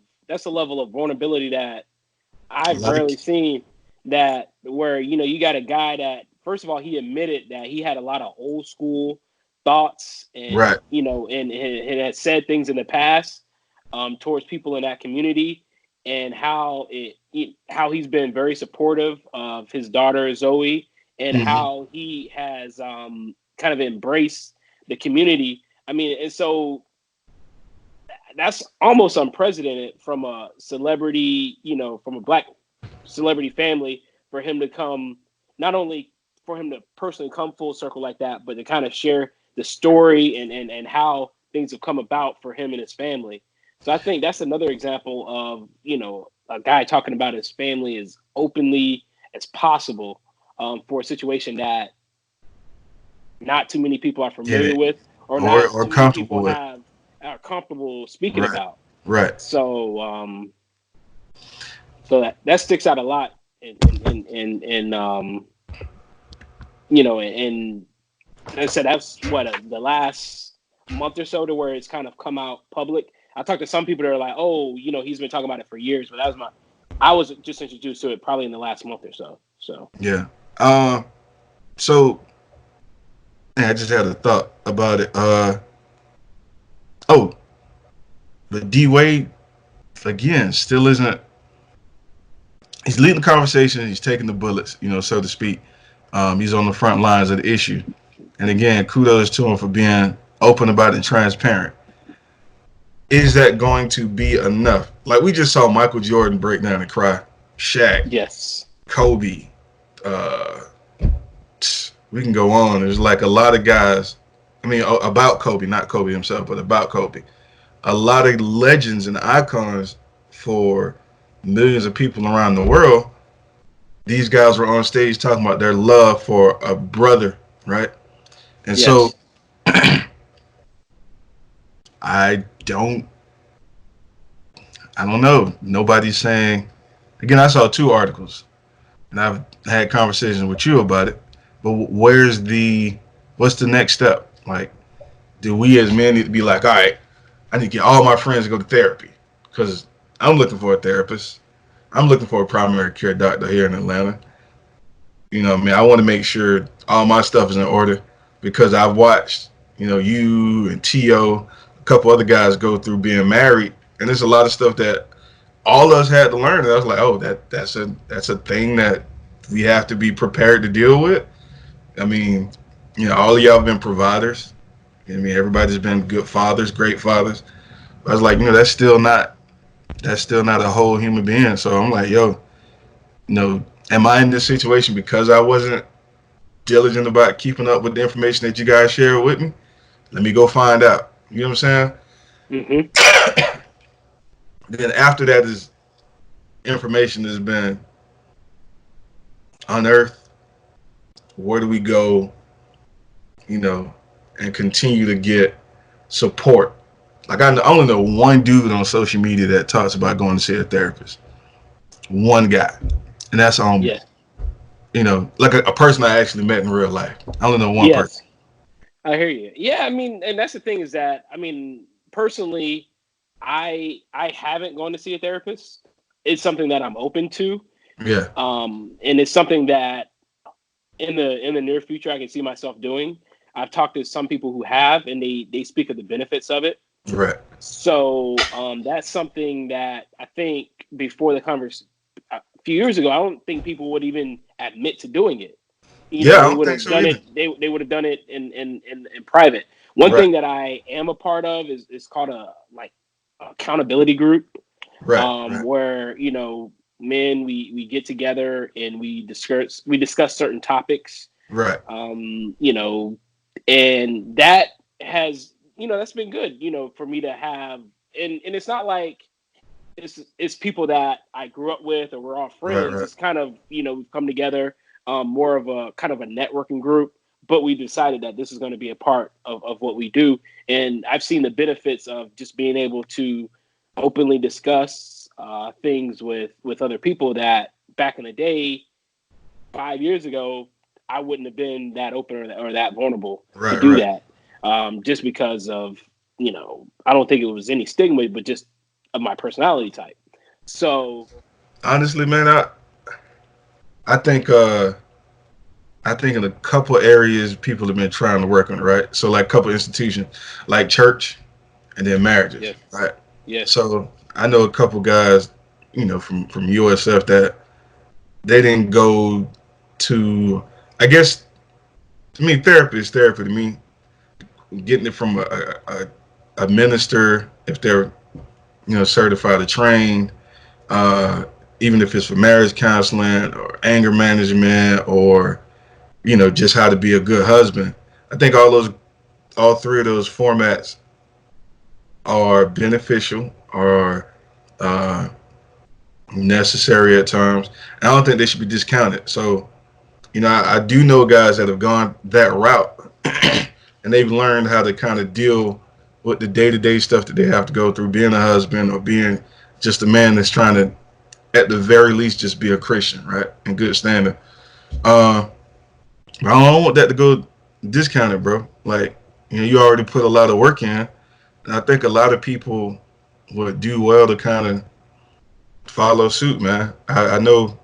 vulnerability that a I've lot of rarely seen that where, you got a guy that first of all he admitted that he had a lot of old school thoughts and right. and had said things in the past towards people in that community and how he's been very supportive of his daughter Zoe and Mm-hmm. how he has kind of embraced the community. I mean, and so that's almost unprecedented from a celebrity, from a black celebrity family for him to come, not only for him to personally come full circle like that, but to kind of share the story and how things have come about for him and his family. So I think that's another example of, a guy talking about his family as openly as possible for a situation that not too many people are Yeah, familiar with or not or too many comfortable people with. are comfortable speaking Right, about. right. So so that sticks out a lot in and like I said that's what the last month or so to where it's kind of come out public. I talked to some people that are like, oh, he's been talking about it for years, but I was just introduced to it probably in the last month or so. So Yeah. Uh, so I just had a thought about it. Oh, but D Wade again still isn't. He's leading the conversation. He's taking the bullets, so to speak. He's on the front lines of the issue. And again, kudos to him for being open about it and transparent. Is that going to be enough? Like we just saw Michael Jordan break down and cry. Shaq, yes, Kobe. Uh, we can go on. There's like a lot of guys. I mean, about Kobe, not Kobe himself, but about Kobe. A lot of legends and icons for millions of people around the world. These guys were on stage talking about their love for a brother, right? And so yes, I don't, I don't know. Nobody's saying. Again, I saw two articles, and I've had conversations with you about it. But what's the next step? Like, do we as men need to be like, all right, I need to get all my friends to go to therapy because I'm looking for a therapist. I'm looking for a primary care doctor here in Atlanta. I mean, I want to make sure all my stuff is in order because I've watched, you and Tio, a couple other guys go through being married, and there's a lot of stuff that all of us had to learn. And I was like, oh, that's a thing that we have to be prepared to deal with. I mean, all of y'all have been providers. I mean, everybody's been good fathers, great fathers. But I was like, that's still not a whole human being. So I'm like, yo, am I in this situation because I wasn't diligent about keeping up with the information that you guys share with me? Let me go find out. You know what I'm hmm saying? Then after that is information has been unearthed. where do we go, you know, and continue to get support. Like I only know one dude on social media that talks about going to see a therapist. One guy, and that's on, Yeah. like a person I actually met in real life. I only know one person. Yes. I hear you. Yeah, I mean, and that's the thing is that I mean, personally, I haven't gone to see a therapist. It's something that I'm open to, Yeah, and it's something that in the near future I can see myself doing. I've talked to some people who have, and they speak of the benefits of it. right. So that's something that I think before the converse a few years ago, I don't think people would even admit to doing it. You Yeah, know, I they don't would think have so done either. it. They would have done it in private. One Right, thing that I am a part of is called a like accountability group, right, right, where men we get together and we discuss certain topics, right, you know, and that has that's been good, for me to have, and it's not like it's people that I grew up with or we're all right, friends. right, It's kind of we've come together, more of a kind of a networking group, but we decided that this is going to be a part of what we do, and I've seen the benefits of just being able to openly discuss things with other people that back in the day 5 years ago, I wouldn't have been that open or that vulnerable to right, do right. that, just because of, I don't think it was any stigma, but just of my personality type. So, Honestly, man, I think I think in a couple areas people have been trying to work on it, right? So like a couple institutions, like church and then marriages, yes, right? yes, So I know a couple guys, from USF that they didn't go to. I guess to me, therapy is therapy. To me, getting it from a minister, if they're certified or trained, uh, even if it's for marriage counseling or anger management or just how to be a good husband. I think all three of those formats are beneficial or uh, necessary at times. I don't think they should be discounted. So, I do know guys that have gone that route and they've learned how to kind of deal with the day-to-day stuff that they have to go through being a husband or being just a man that's trying to, at the very least, just be a Christian, right? In good standing. Uh, but I don't want that to go discounted, bro. Like, you already put a lot of work in. And I think a lot of people would do well to kind of follow suit, man. I know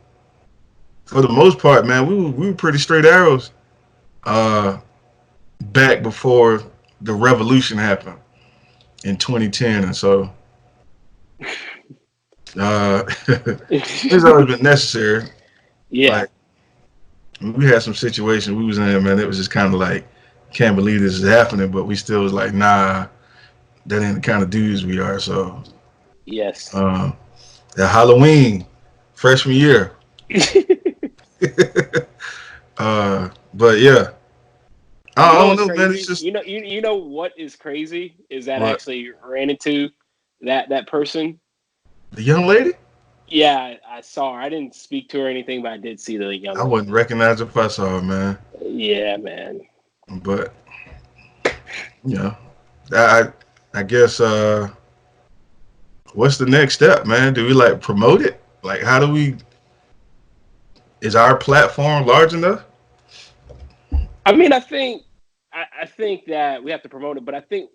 for the most part, man, we were pretty straight arrows uh, back before the revolution happened in 2010, and so it's always been necessary. yeah, Like we had some situations we was in, man. It was just kind of like, can't believe this is happening, but we still was like, nah, that ain't the kind of dudes we are. So yes. uh, that Halloween, freshman year. But yeah, I don't What's know, man. It's crazy? just You know what is crazy is that I what actually ran into that person. the young lady. Yeah, I saw her. I didn't speak to her or anything, but I did see the young I wouldn't lady. recognize her if I saw her, man. Yeah, man. But you know, I I guess what's the next step, man? Do we like promote it? Like, how do we? Is our platform large enough? I mean, I think that we have to promote it, but I think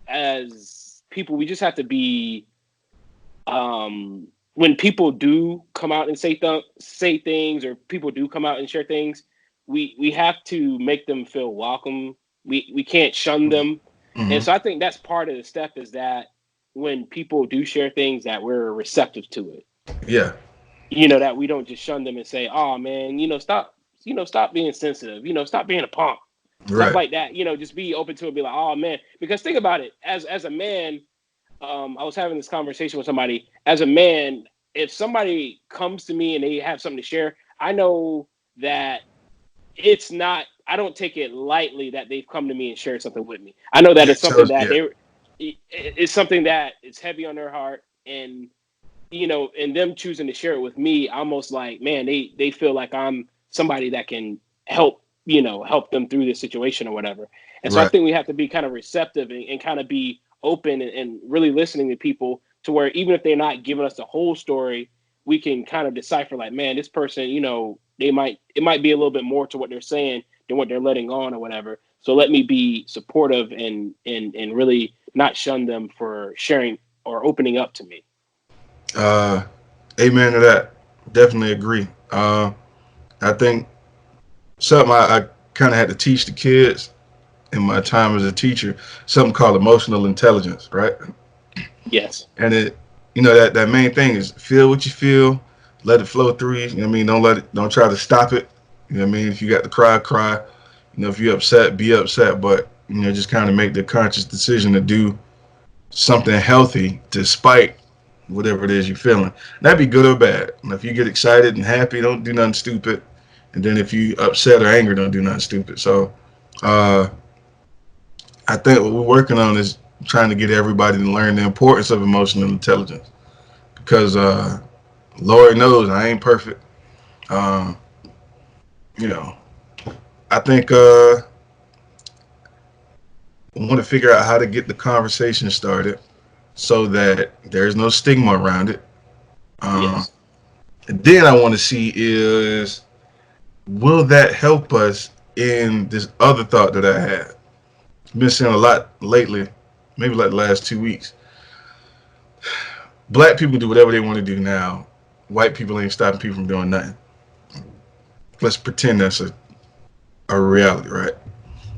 as people, we just have to be, when people do come out and say things, or people do come out and share things, we have to make them feel welcome. We can't shun them, and Mm-hmm. so I think that's part of the step is that when people do share things, that we're receptive to it. Yeah. That we don't just shun them and say, "Oh man, stop, stop being sensitive, stop being a punk." Stuff Right. like that, just be open to it, be like, oh man, because think about it, as a man, I was having this conversation with somebody. As a man, if somebody comes to me and they have something to share, I know that it's not. I don't take it lightly that they've come to me and shared something with me. I know that it's something that Yeah. it's something that is heavy on their heart, and and them choosing to share it with me, almost like, man, they feel like I'm somebody that can help. help them through this situation or whatever. And so I Right. think we have to be kind of receptive and kind of be open and really listening to people to where even if they're not giving us the whole story, we can kind of decipher like, man, this person, it might be a little bit more to what they're saying than what they're letting on or whatever. So let me be supportive and really not shun them for sharing or opening up to me. Uh, amen to that. Definitely agree. I think something I kind of had to teach the kids in my time as a teacher, something called emotional intelligence, right? Yes. And that main thing is feel what you feel, let it flow through you. You know what I mean? Don't try to stop it. You know what I mean? If you got to cry, cry. If you're upset, be upset, but just kind of make the conscious decision to do something healthy despite whatever it is you're feeling. That'd be good or bad. And if you get excited and happy, don't do nothing stupid. And then if you upset or angry, don't do nothing stupid. So uh, I think what we're working on is trying to get everybody to learn the importance of emotional intelligence because Lord knows I ain't perfect. Uh, you know, I think I want to figure out how to get the conversation started so that there's no stigma around it. Um, Yes. and then I want to see is will that help us in this other thought that I had? I've been seeing a lot lately, maybe like the last 2 weeks. Black people do whatever they want to do now. White people ain't stopping people from doing nothing. Let's pretend that's a reality, right?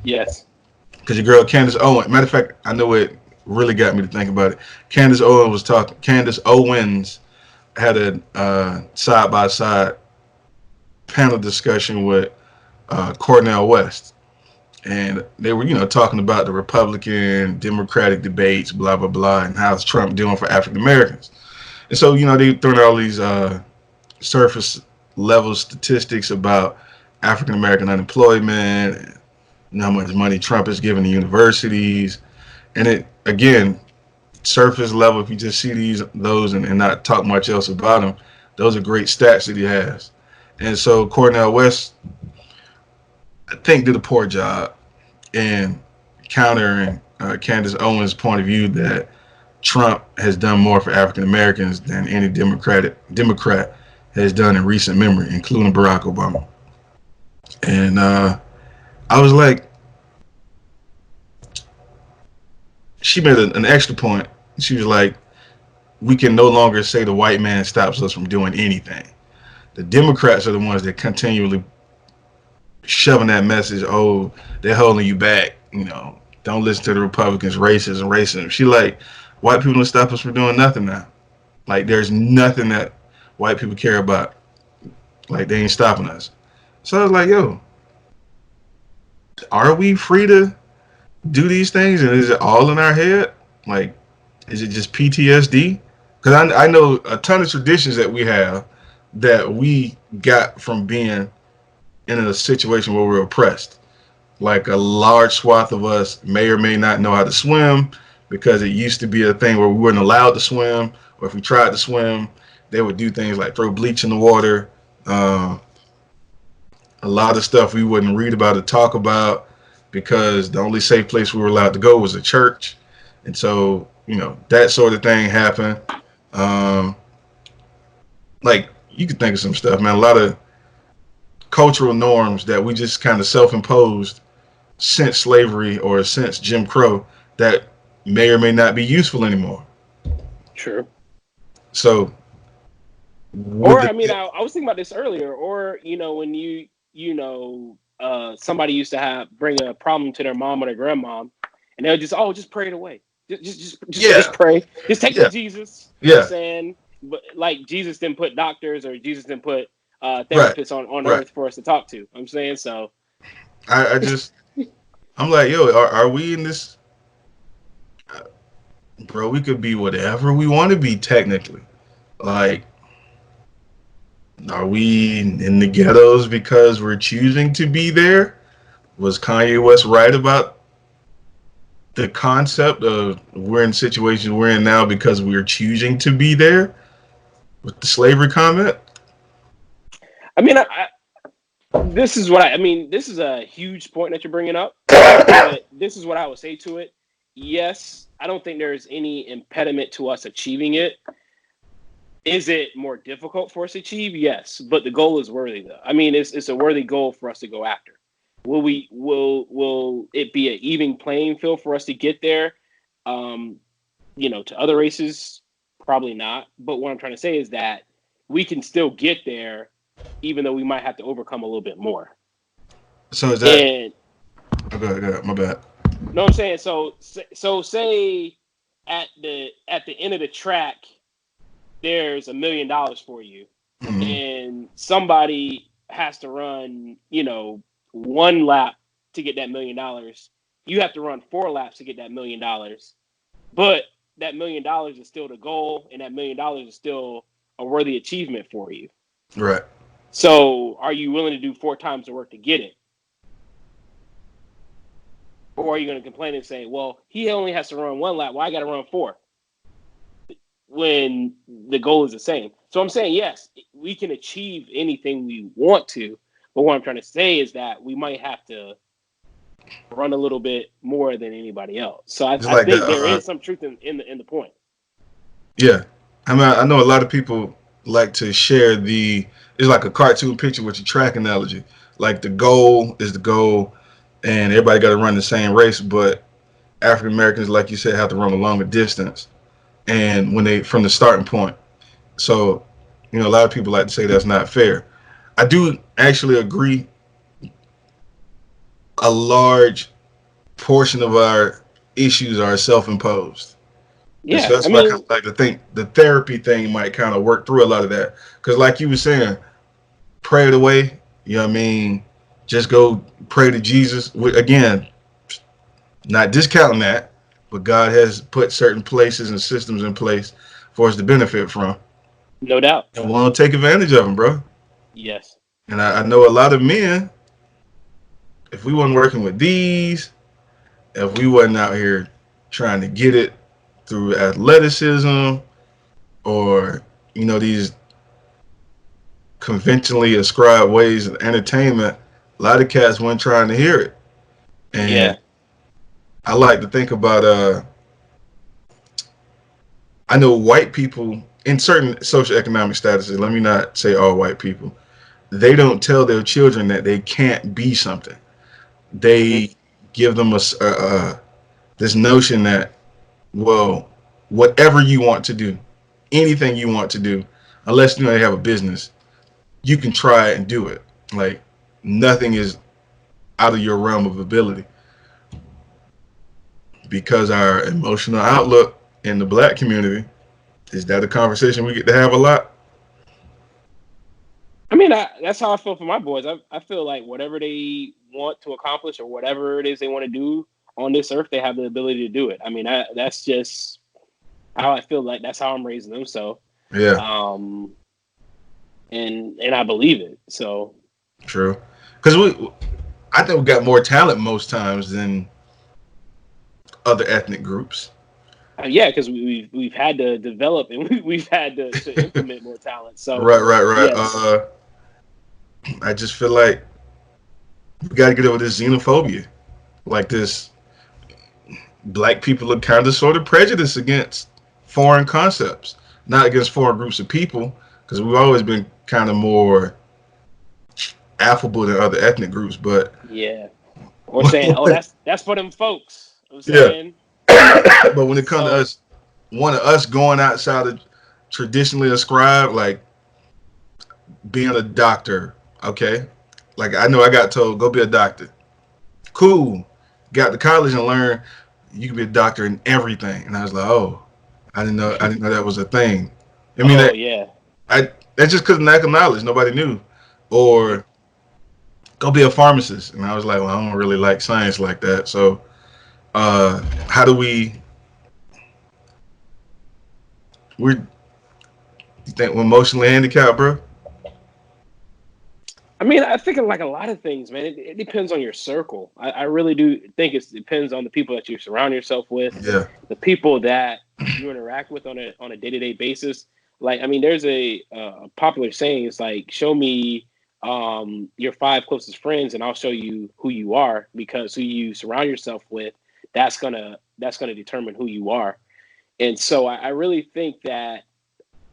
Yes. Because your girl Candace Owens, matter of fact, I know it really got me to think about it. Candace Owens had a side by side panel discussion with Cornell West, and they were talking about the Republican Democratic debates, blah blah blah, and how's Trump doing for African Americans. And so they throwing all these surface level statistics about African American unemployment, and how much money Trump is giving to universities, and it again surface level. If you just see those and not talk much else about them, those are great stats that he has. And so Cornell West, I think, did a poor job in countering Candace Owens' point of view that Trump has done more for African Americans than any Democrat has done in recent memory, including Barack Obama. And I was like, she made an extra point. She was like, we can no longer say the white man stops us from doing anything. The Democrats are the ones that continually shoving that message. Oh, they're holding you back. Don't listen to the Republicans. Racism. She like, white people don't stop us from doing nothing now. Like, there's nothing that white people care about. Like, they ain't stopping us. So I was like, yo, are we free to do these things? And is it all in our head? Like, is it just PTSD? Because I know a ton of traditions that we have that we got from being in a situation where we're oppressed. Like a large swath of us may or may not know how to swim because it used to be a thing where we weren't allowed to swim, or if we tried to swim, they would do things like throw bleach in the water. Uh, a lot of stuff we wouldn't read about or talk about because the only safe place we were allowed to go was a church. And so, that sort of thing happened. Um, like, you could think of some stuff, man. A lot of cultural norms that we just kind of self-imposed since slavery or since Jim Crow that may or may not be useful anymore. True. So, Or would I mean, the I was thinking about this earlier. Or when somebody used to have bring a problem to their mom or their grandmom, and they would just pray it away. Just yeah, pray. Just take it to yeah, Jesus. You know what I'm yeah, saying? But like Jesus didn't put doctors or Jesus didn't put right, therapists on right. earth for us to talk to. I'm saying so. I just I'm like, yo, are we in this, bro? We could be whatever we want to be technically. Like, are we in the ghettos because we're choosing to be there? Was Kanye West right about the concept of we're in situations we're in now because we're choosing to be there with the slavery comment? I mean, This is what I mean. This is a huge point that you're bringing up, but this is what I would say to it. Yes, I don't think there's any impediment to us achieving it. Is it more difficult for us to achieve? Yes, but the goal is worthy though. I mean, it's a worthy goal for us to go after. Will it be an even playing field for us to get there? Um, to other races, probably not. But what I'm trying to say is that we can still get there, even though we might have to overcome a little bit more. So is that? And Oh, go ahead, my bad. know what I'm saying? So say at the end of the track, there's $1 million for you, Mm-hmm. and somebody has to run, one lap to get that $1 million. You have to run 4 laps to get that $1 million, but that $1 million is still the goal, and that $1 million is still a worthy achievement for you. Right. So, are you willing to do 4 times the work to get it? Or are you going to complain and say, well, he only has to run 1 lap. Well, I got to run 4 when the goal is the same. So I'm saying, yes, we can achieve anything we want to. But what I'm trying to say is that we might have to run a little bit more than anybody else. So I, It's I like think that. there is some truth in the point. Yeah. I mean, I know a lot of people like to share it's like a cartoon picture with your track analogy. Like the goal is the goal, and everybody got to run the same race, but African Americans, like you said, have to run a longer distance. And when they, from the starting point. So, a lot of people like to say that's not fair. I do actually agree a large portion of our issues are self-imposed. And so Yeah, I that's why I kind mean, of like to think the therapy thing might kind of work through a lot of that. Because like you were saying, pray it away. You know what I mean? Just go pray to Jesus. Again, not discounting that, but God has put certain places and systems in place for us to benefit from. no doubt. And we want to take advantage of them, bro. Yes. And I know a lot of men, if we weren't working with these, if we wasn't out here trying to get it through athleticism or, these conventionally ascribed ways of entertainment, a lot of cats weren't trying to hear it. And Yeah. I like to think about I know white people in certain socioeconomic statuses, let me not say all white people, they don't tell their children that they can't be something. Hmm. They give them this notion that, well, whatever you want to do, anything you want to do, unless you have a business, you can try it and do it. Like nothing is out of your realm of ability because our emotional outlook in the black community is that a conversation we get to have a lot. I mean, that's how I feel for my boys. I feel like whatever they want to accomplish or whatever it is they want to do on this earth, they have the ability to do it. I mean, that's just how I feel like that's how I'm raising them. So, Yeah, um, and I believe it. So, true. Because I think we got more talent most times than other ethnic groups. yeah, because we've had to develop and we've had to implement more talent. So, Right, right, right. yes, I just feel like we got to get over this xenophobia. Like this, black people are kind of sort of prejudiced against foreign concepts, not against foreign groups of people, because we've always been kind of more affable than other ethnic groups. But yeah, or saying, oh, that's for them folks. I'm yeah, saying but when it comes to so. us, one of us going outside of traditionally ascribed, like being a doctor, okay, like I know I got told go be a doctor. Cool, got to college and learned you can be a doctor in everything, and I was like, oh, I didn't know that was a thing. I mean, Oh yeah, I that's just because of lack of knowledge. Nobody knew. hmm. Or go be a pharmacist, and I was like, well, I don't really like science like that. So, how do we you think we're emotionally handicapped, bro? I mean, I think of like a lot of things, man. It depends on your circle. I really do think it depends on the people that you surround yourself with, Yeah. the people that you interact with on a day to day basis. Like, I mean, there's a popular saying. It's like, show me your five closest friends, and I'll show you who you are, because who you surround yourself with, that's gonna determine who you are. And so I really think that,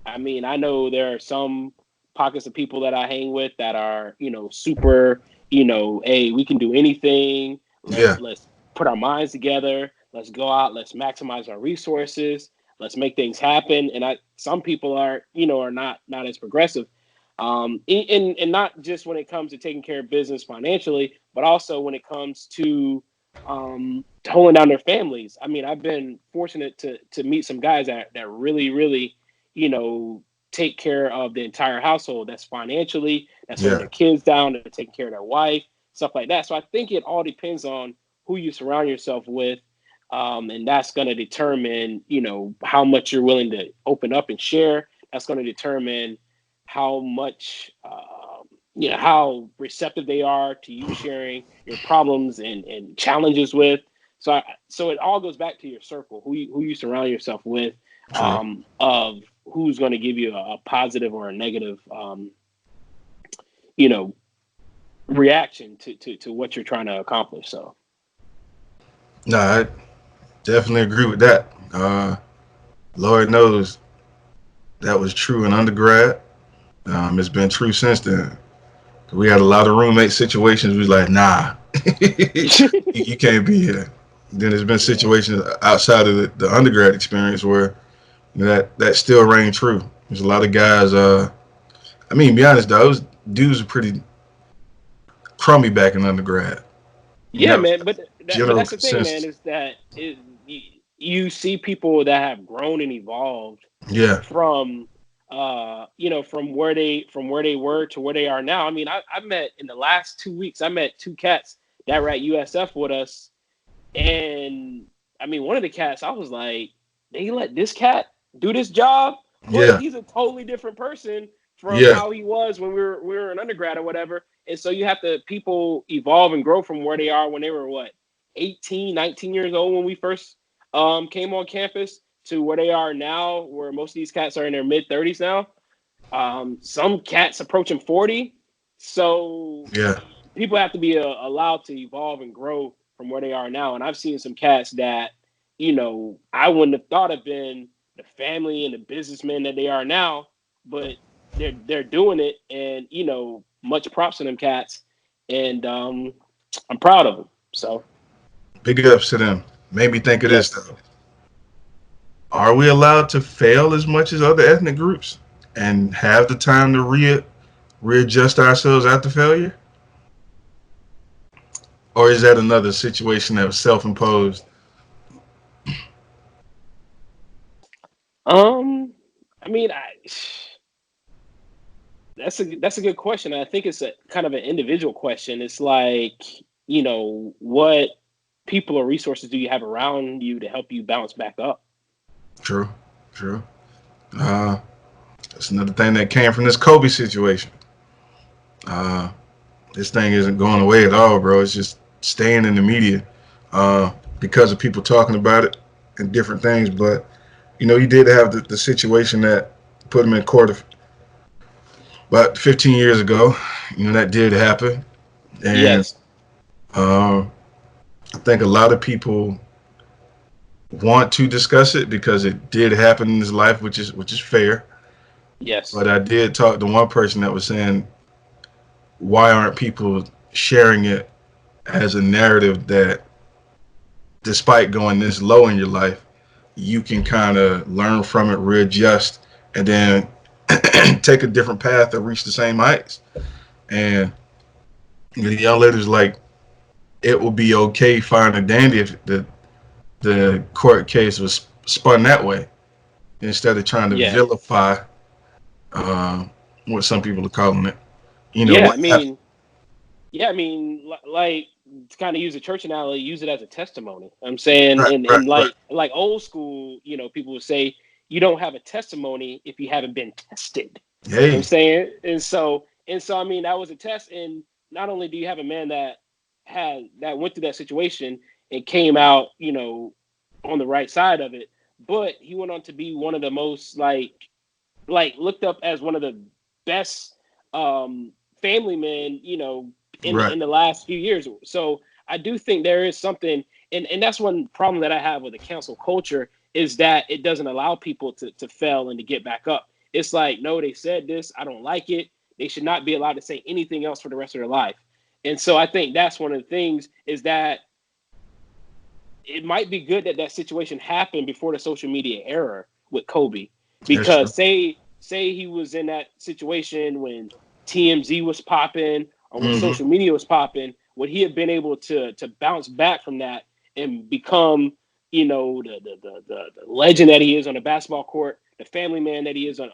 I mean, I know there are some pockets of people that I hang with that are, super, hey, we can do anything. Let's Yeah. let's put our minds together. Let's go out. Let's maximize our resources. Let's make things happen. And some people are not as progressive. And not just when it comes to taking care of business financially, but also when it comes to holding down their families. I mean, I've been fortunate to meet some guys that really, really, you know, take care of the entire household. That's financially, that's holding Yeah. their kids down, they're taking care of their wife, stuff like that. So I think it all depends on who you surround yourself with. And that's going to determine, how much you're willing to open up and share. That's going to determine how much, how receptive they are to you sharing your problems and challenges with. So it all goes back to your circle, who you surround yourself with, True. of who's going to give you a positive or a negative, you know, reaction to what you're trying to accomplish. So No, I definitely agree with that. Lord knows that was true in undergrad. It's been true since then. We had a lot of roommate situations. We was like, nah, you can't be here. Then there's been yeah, situations outside of the undergrad experience where that still rang true. There's a lot of guys. I mean, to be honest, though, those dudes were pretty crummy back in undergrad. And yeah, that was man. But general that's the thing, man, consensus. is that you see people that have grown and evolved Yeah, from from where they were to where they are now. I mean, I met in the last 2 weeks, I met two cats that were at USF with us. And I mean, one of the cats, I was like, they let this cat do this job, but yeah, he's a totally different person from yeah, how he was when we were an undergrad or whatever. And so you have to people evolve and grow from where they are when they were what, 18, 19 years old when we first came on campus, to where they are now, where most of these cats are in their mid 30s now. Some cats approaching 40. So yeah. people have to be allowed to evolve and grow from where they are now. And I've seen some cats that, I wouldn't have thought have been the family and the businessmen that they are now, but they're doing it. And, much props to them cats. And I'm proud of them. So Big ups to them. Made me think of this yes. though. Are we allowed to fail as much as other ethnic groups and have the time to readjust ourselves after failure? Or is that another situation that was self-imposed? Um, I mean, that's a good question. I think it's a kind of an individual question. It's like, what people or resources do you have around you to help you bounce back up? True, true. Uh, that's another thing that came from this Kobe situation. Uh, this thing isn't going away at all, bro. It's just staying in the media because of people talking about it and different things. But you did have the situation that put him in court about 15 years ago. That did happen, and Yes, uh, I think a lot of people want to discuss it because it did happen in his life, which is fair. yes, But I did talk to one person that was saying, why aren't people sharing it as a narrative that, despite going this low in your life, you can kind of learn from it, readjust, and then take a different path to reach the same heights. And the young lady was like, it will be okay, fine and dandy if the court case was spun that way instead of trying to yeah, vilify uh, what some people are calling it. yeah. What I happened? mean, yeah, I mean, like, to kind of use a church analogy, use it as a testimony. I'm saying, Right, and right, and right. like old school, people would say you don't have a testimony if you haven't been tested. I'm Hey, saying, and so, I mean, that was a test. And not only do you have a man that went through that situation and came out, on the right side of it, but he went on to be one of the most, like looked up as one of the best um family man, Right. in the last few years. So I do think there is something, and that's one problem that I have with the cancel culture is that it doesn't allow people to fail and to get back up. It's like, no, they said this, I don't like it. They should not be allowed to say anything else for the rest of their life. And so I think that's one of the things is that it might be good that that situation happened before the social media era with Kobe, That's true. because say he was in that situation when TMZ was popping or when Hmm. social media was popping, would he have been able to bounce back from that and become the legend that he is on the basketball court, the family man that he is on,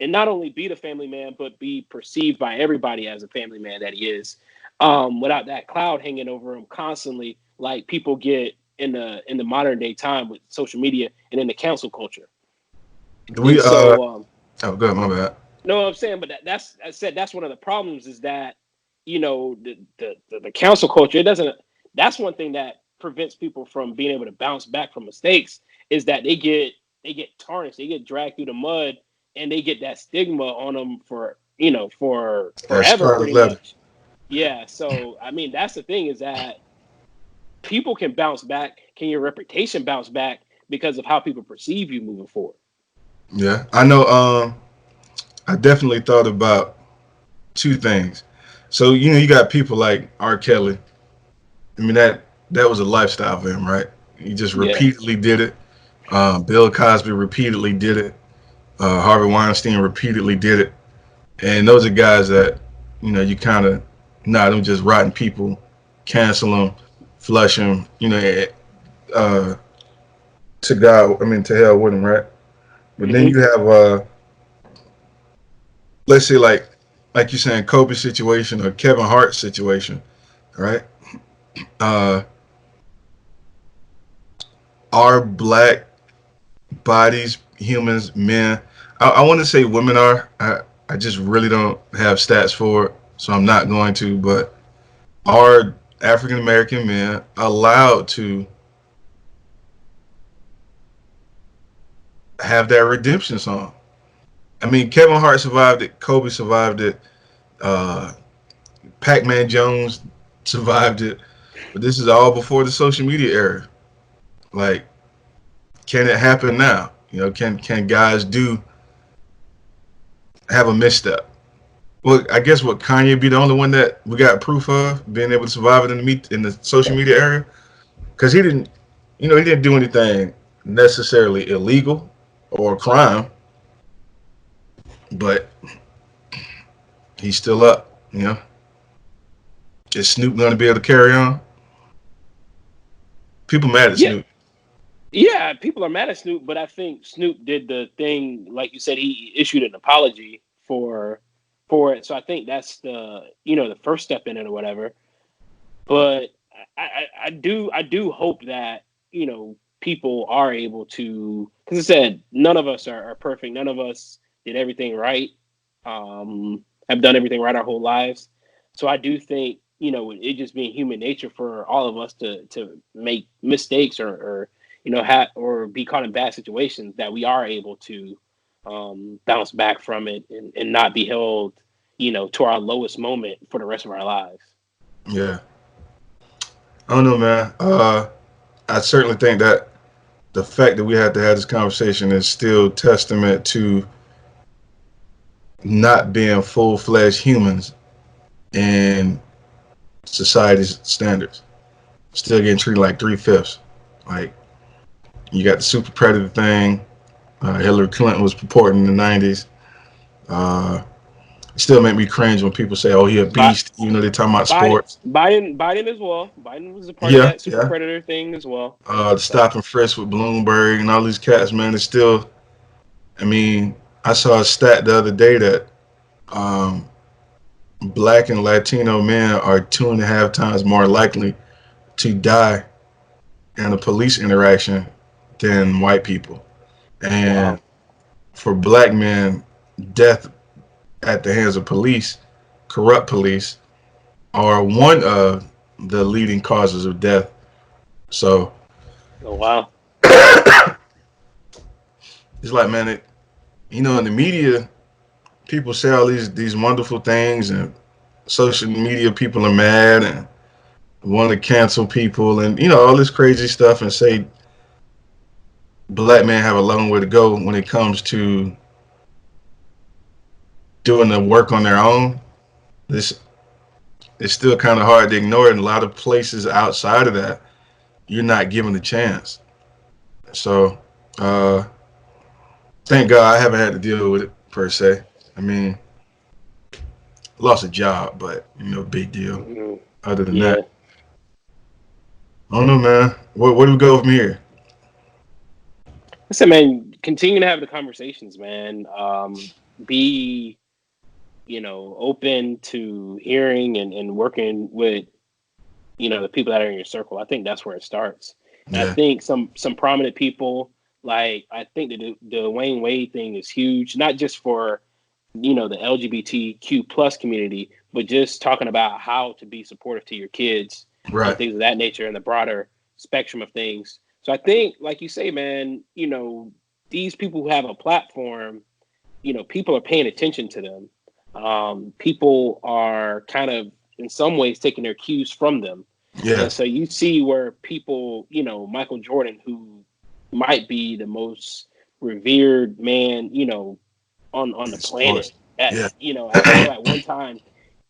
and not only be the family man but be perceived by everybody as a family man that he is, without that cloud hanging over him constantly, like people get in the modern day time with social media and in the cancel culture. We And so, oh, good, my bad. no, I'm saying, but that's I said that's one of the problems is that the cancel culture. It doesn't. That's one thing that prevents people from being able to bounce back from mistakes is that they get tarnished, they get dragged through the mud, and they get that stigma on them for for That's forever, Scarlet pretty Letter. much. Yeah. So I mean, that's the thing is that people can bounce back. Can your reputation bounce back because of how people perceive you moving forward? Yeah, I know. I definitely thought about two things. So you got people like R. Kelly. I mean that was a lifestyle for him, right? He just Yeah. repeatedly did it. Bill Cosby repeatedly did it. Harvey Weinstein repeatedly did it. And those are guys that you kind of them just rotten people, cancel them, flush them. Uh, to God, I mean to hell with them, right? But then Hmm. you have let's say like you're saying Kobe situation or Kevin Hart situation, right? Uh, are black bodies humans, men? I want to say women are. I just really don't have stats for it, so I'm not going to. But are African American men allowed to have that redemption song? I mean, Kevin Hart survived it. Kobe survived it. Uh, Pac-Man Jones survived it. But this is all before the social media era. Like, can it happen now? Can guys do have a misstep? Well, I guess what Kanye be the only one that we got proof of being able to survive it in the social media era because he didn't do anything necessarily illegal or crime, but he's still up. Is Snoop going to be able to carry on? People mad at Yeah. Snoop. Yeah, people are mad at Snoop, but I think Snoop did the thing, like you said, he issued an apology for it. So I think that's the first step in it or whatever. But I do hope that people are able to, because I said none of us are perfect. None of us did everything right. Have done everything right our whole lives. So I do think it just being human nature for all of us to make mistakes or or be caught in bad situations that we are able to bounce back from it and not be held to our lowest moment for the rest of our lives. Yeah, I don't know, man. I certainly think that the fact that we had to have this conversation is still testament to not being full-fledged humans in society's standards. Still getting treated like three-fifths. Like, you got the super predator thing. Hillary Clinton was purporting in the 90s. Uh, it still make me cringe when people say, "Oh, he a But beast," even though they're talking about Biden, sports. Biden as well. Biden was a part of Yeah, that super yeah. predator thing as well. The So stop and frisk with Bloomberg and all these cats, man. It's still. I mean, I saw a stat the other day that um, black and Latino men are 2.5 times more likely to die in a police interaction than white people. And wow, for black men, death at the hands of police, corrupt police, are one of the leading causes of death. So oh wow, it's like, man, in the media, people say all these wonderful things, and social media people are mad and want to cancel people, and all this crazy stuff, and say black men have a long way to go when it comes to doing the work on their own. This It's still kind of hard to ignore it. In a lot of places outside of that, you're not given the chance. So, uh, thank God I haven't had to deal with it per se. I mean, lost a job, but big deal. Mhm. Other than that, Yeah. I don't know, man. Where do we go from here? Listen, man, continue to have the conversations, man. Be, open to hearing and working with, the people that are in your circle. I think that's where it starts. And I Yeah, think some prominent people, like, I think the Wayne Wade thing is huge, not just for, the LGBTQ plus community, but just talking about how to be supportive to your kids and right. things of that nature and the broader spectrum of things. So I think, like you say, man, these people who have a platform, people are paying attention to them. People are kind of, in some ways, taking their cues from them. And Yes, so you see where people, Michael Jordan, who might be the most revered man, on the sports. planet. At Yeah, I know at one time,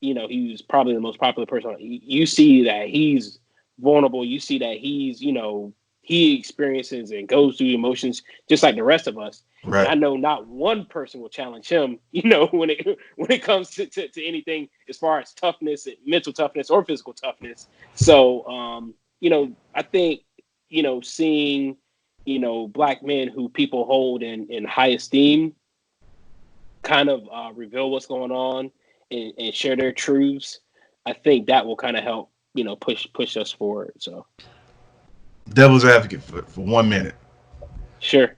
he was probably the most popular person. You see that he's vulnerable. You see that he experiences and goes through emotions just like the rest of us. And right. I know not one person will challenge him, when it comes to anything as far as toughness, mental toughness or physical toughness. So I think, seeing, black men who people hold in high esteem kind of reveal what's going on and share their truths, I think that will kind of help, push us forward. So Devil's advocate for 1 minute. sure.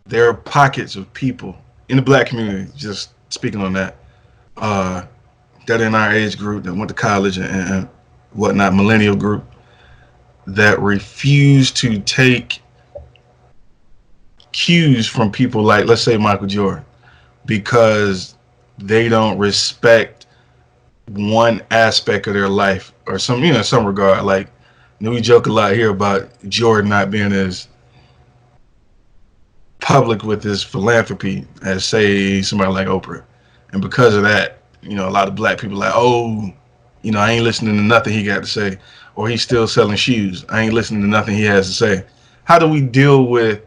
There are pockets of people in the black community, just speaking on that, uh, that in our age group that went to college and whatnot, millennial group, that refuse to take cues from people like, let's say, Michael Jordan, because they don't respect one aspect of their life or some regard. Like, we joke a lot here about Jordan not being as public with his philanthropy as, say, somebody like Oprah, and because of that, a lot of black people are like, oh, I ain't listening to nothing he got to say, or he's still selling shoes. I ain't listening to nothing he has to say. How do we deal with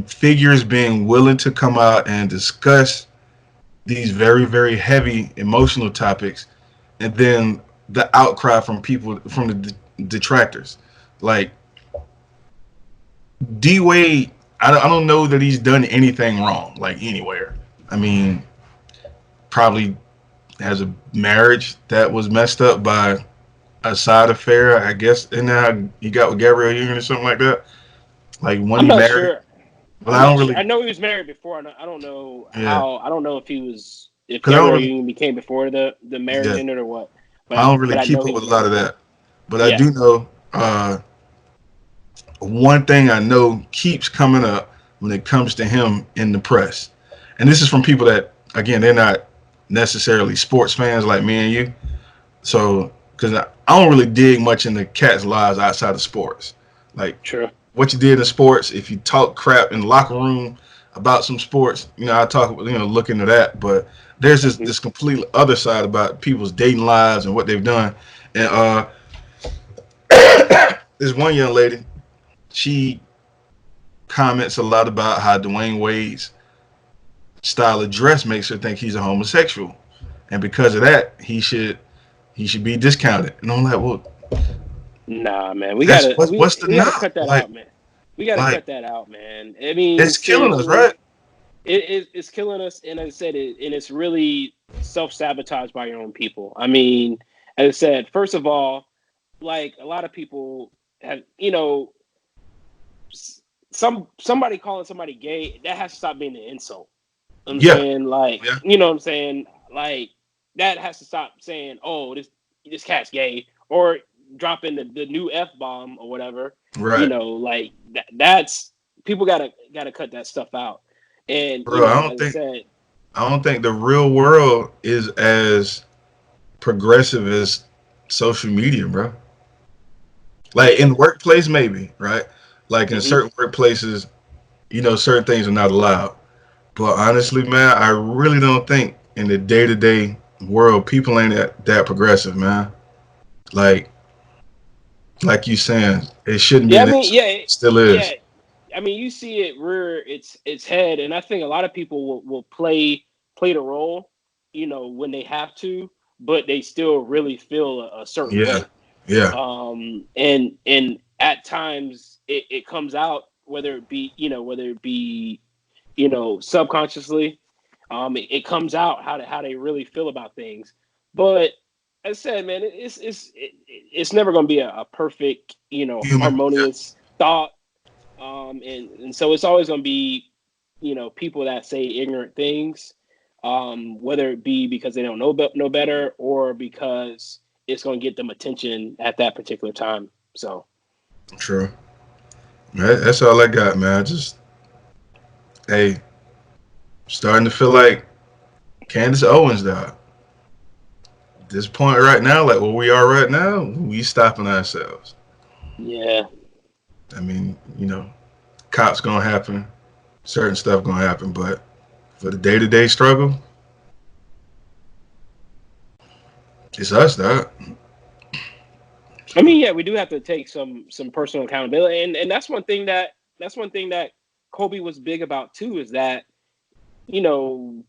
figures being willing to come out and discuss these very, very heavy emotional topics, and then the outcry from people, from the detractors? Like, D Wade, I don't know that he's done anything wrong, like, anywhere. I mean, probably has a marriage that was messed up by a side affair, I guess. And now he got with Gabrielle Union or something like that. Like, when I'm he not married. sure. Well, I'm I don't not sure. really, I know he was married before. I don't know yeah, how. I don't know if because I don't Gabrielle really, Union became before the marriage yeah, ended or what. I don't really But I know keep he up with was a lot married of before. that. But I Yeah. do know, one thing I know keeps coming up when it comes to him in the press. And this is from people that, again, they're not necessarily sports fans like me and you. So, because I don't really dig much into cats' lives outside of sports. Like, True. what you did in sports, if you talk crap in the locker room about some sports, I talk, look into that. But there's Hmm. this complete other side about people's dating lives and what they've done. And there's one young lady, she comments a lot about how Dwayne Wade's style of dress makes her think he's a homosexual, and because of that, he should be discounted. And I'm like, well, Nah, man. We that's gotta what's the we gotta knock? cut that Like, out, man. We gotta like cut that out, man. I mean, it's killing us, right? seriously, it's killing us. And as I said, and it's really self sabotage by your own people. I mean, as I said, first of all, like a lot of people have, somebody calling somebody gay, that has to stop being an insult. I'm Yeah, saying, like, yeah, you know what I'm saying? Like, that has to stop saying, oh, this cat's gay. Or dropping the new F-bomb or whatever. You Right. know, like that's people gotta cut that stuff out. And you Bro, know, as I said, I don't think the real world is as progressive as social media, bro. Like in yeah, the workplace, maybe, right? Like in hmm certain workplaces, certain things are not allowed. But honestly, man, I really don't think in the day to day world people ain't that progressive, man. Like like you saying, it shouldn't be yeah. I an mean, issue. yeah, It still yeah. is. I mean, you see it rear its head, and I think a lot of people will play the role, you know, when they have to, but they still really feel a certain Yeah. way. Yeah. And at times it comes out, whether it be subconsciously, it comes out how they really feel about things. But as I said, man, it's never going to be a perfect, Human. harmonious thought. And so it's always going to be, people that say ignorant things, whether it be because they don't know better, or because it's going to get them attention at that particular time. So True. That's all I got, man. Just hey, starting to feel like Candace Owens died. At this point right now, like where we are right now, we stopping ourselves. yeah, I mean, cops gonna happen, certain stuff gonna happen, but for the day to day struggle, it's us, that. I mean, yeah, we do have to take some personal accountability, and that's one thing that Kobe was big about too, is that, you know,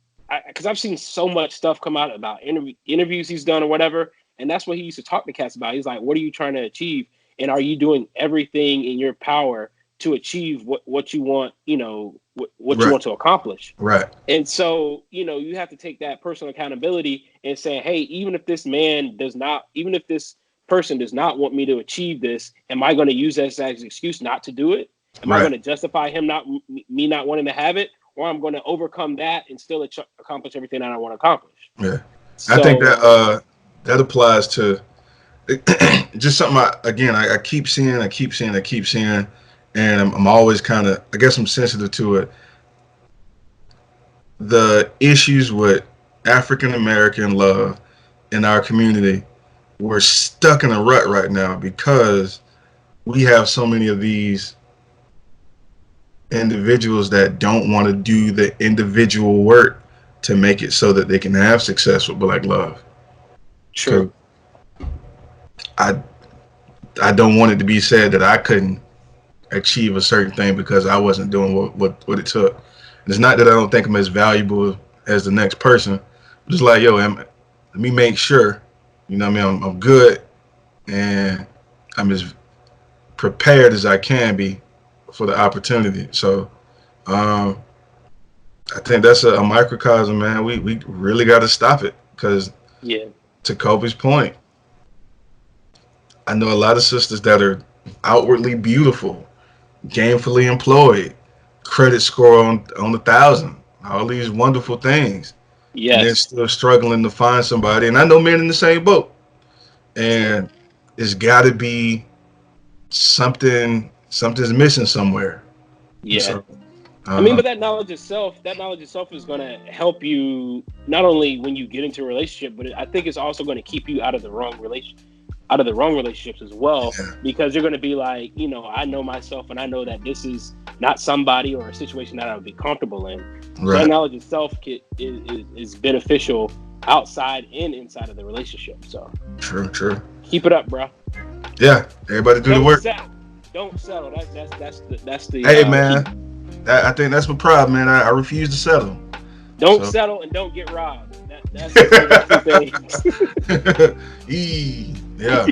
because I've seen so much stuff come out about interviews he's done or whatever, and that's what he used to talk to cats about. He's like, "What are you trying to achieve, and are you doing everything in your power to achieve what you want? What you Right, want to accomplish." right, And so, you have to take that personal accountability and say, "Hey, even if this person does not want me to achieve this, am I going to use this as an excuse not to do it? Am I right. going to justify me not wanting to have it, or I'm going to overcome that and still accomplish everything that I want to accomplish?" Yeah, I think So, that applies to just something. I keep seeing, and I'm always kind of. I guess I'm sensitive to it. The issues with African American love in our community, we're stuck in a rut right now because we have so many of these individuals that don't want to do the individual work to make it so that they can have successful black love. Because true. I I don't want it to be said that I couldn't achieve a certain thing because I wasn't doing what it took. And it's not that I don't think I'm as valuable as the next person. I'm just like, yo, let me make sure, what I mean, I'm good and I'm as prepared as I can be for the opportunity. So um, I think that's a microcosm, man. We really got to stop it because, Yeah. to Kobe's point, I know a lot of sisters that are outwardly beautiful, gainfully employed, credit score on 1,000, all these wonderful things, and they're Yes. still struggling to find somebody. And I know men in the same boat, Yeah. and it's got to be something's missing somewhere. And Yeah. so, I mean, uh, but that knowledge itself is going to help you not only when you get into a relationship, but I think it's also going to keep you out of the wrong relationships as well, yeah, because you're going to be like, I know myself, and I know that this is not somebody or a situation that I would be comfortable in. So that right, knowledge itself is beneficial outside and inside of the relationship. So true, true. keep it up, bro. Yeah, everybody do the Don't work. settle. Don't settle. That's the Hey, key. man, I think that's my problem, man. I refuse to settle. Don't So, settle and don't get robbed. Those are two things. yeah,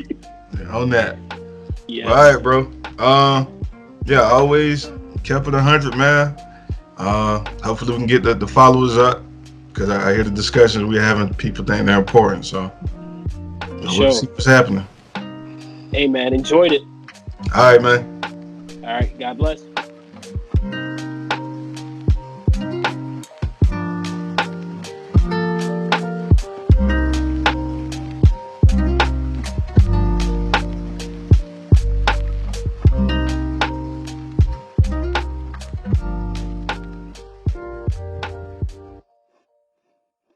on that. All Yes. right, bro. Yeah, always kept it 100, man. Hopefully we can get the followers up because I hear the discussions we're having. People think they're important, so For we'll see sure. what's happening. Hey, man, enjoyed it. All right, man. All right. God bless.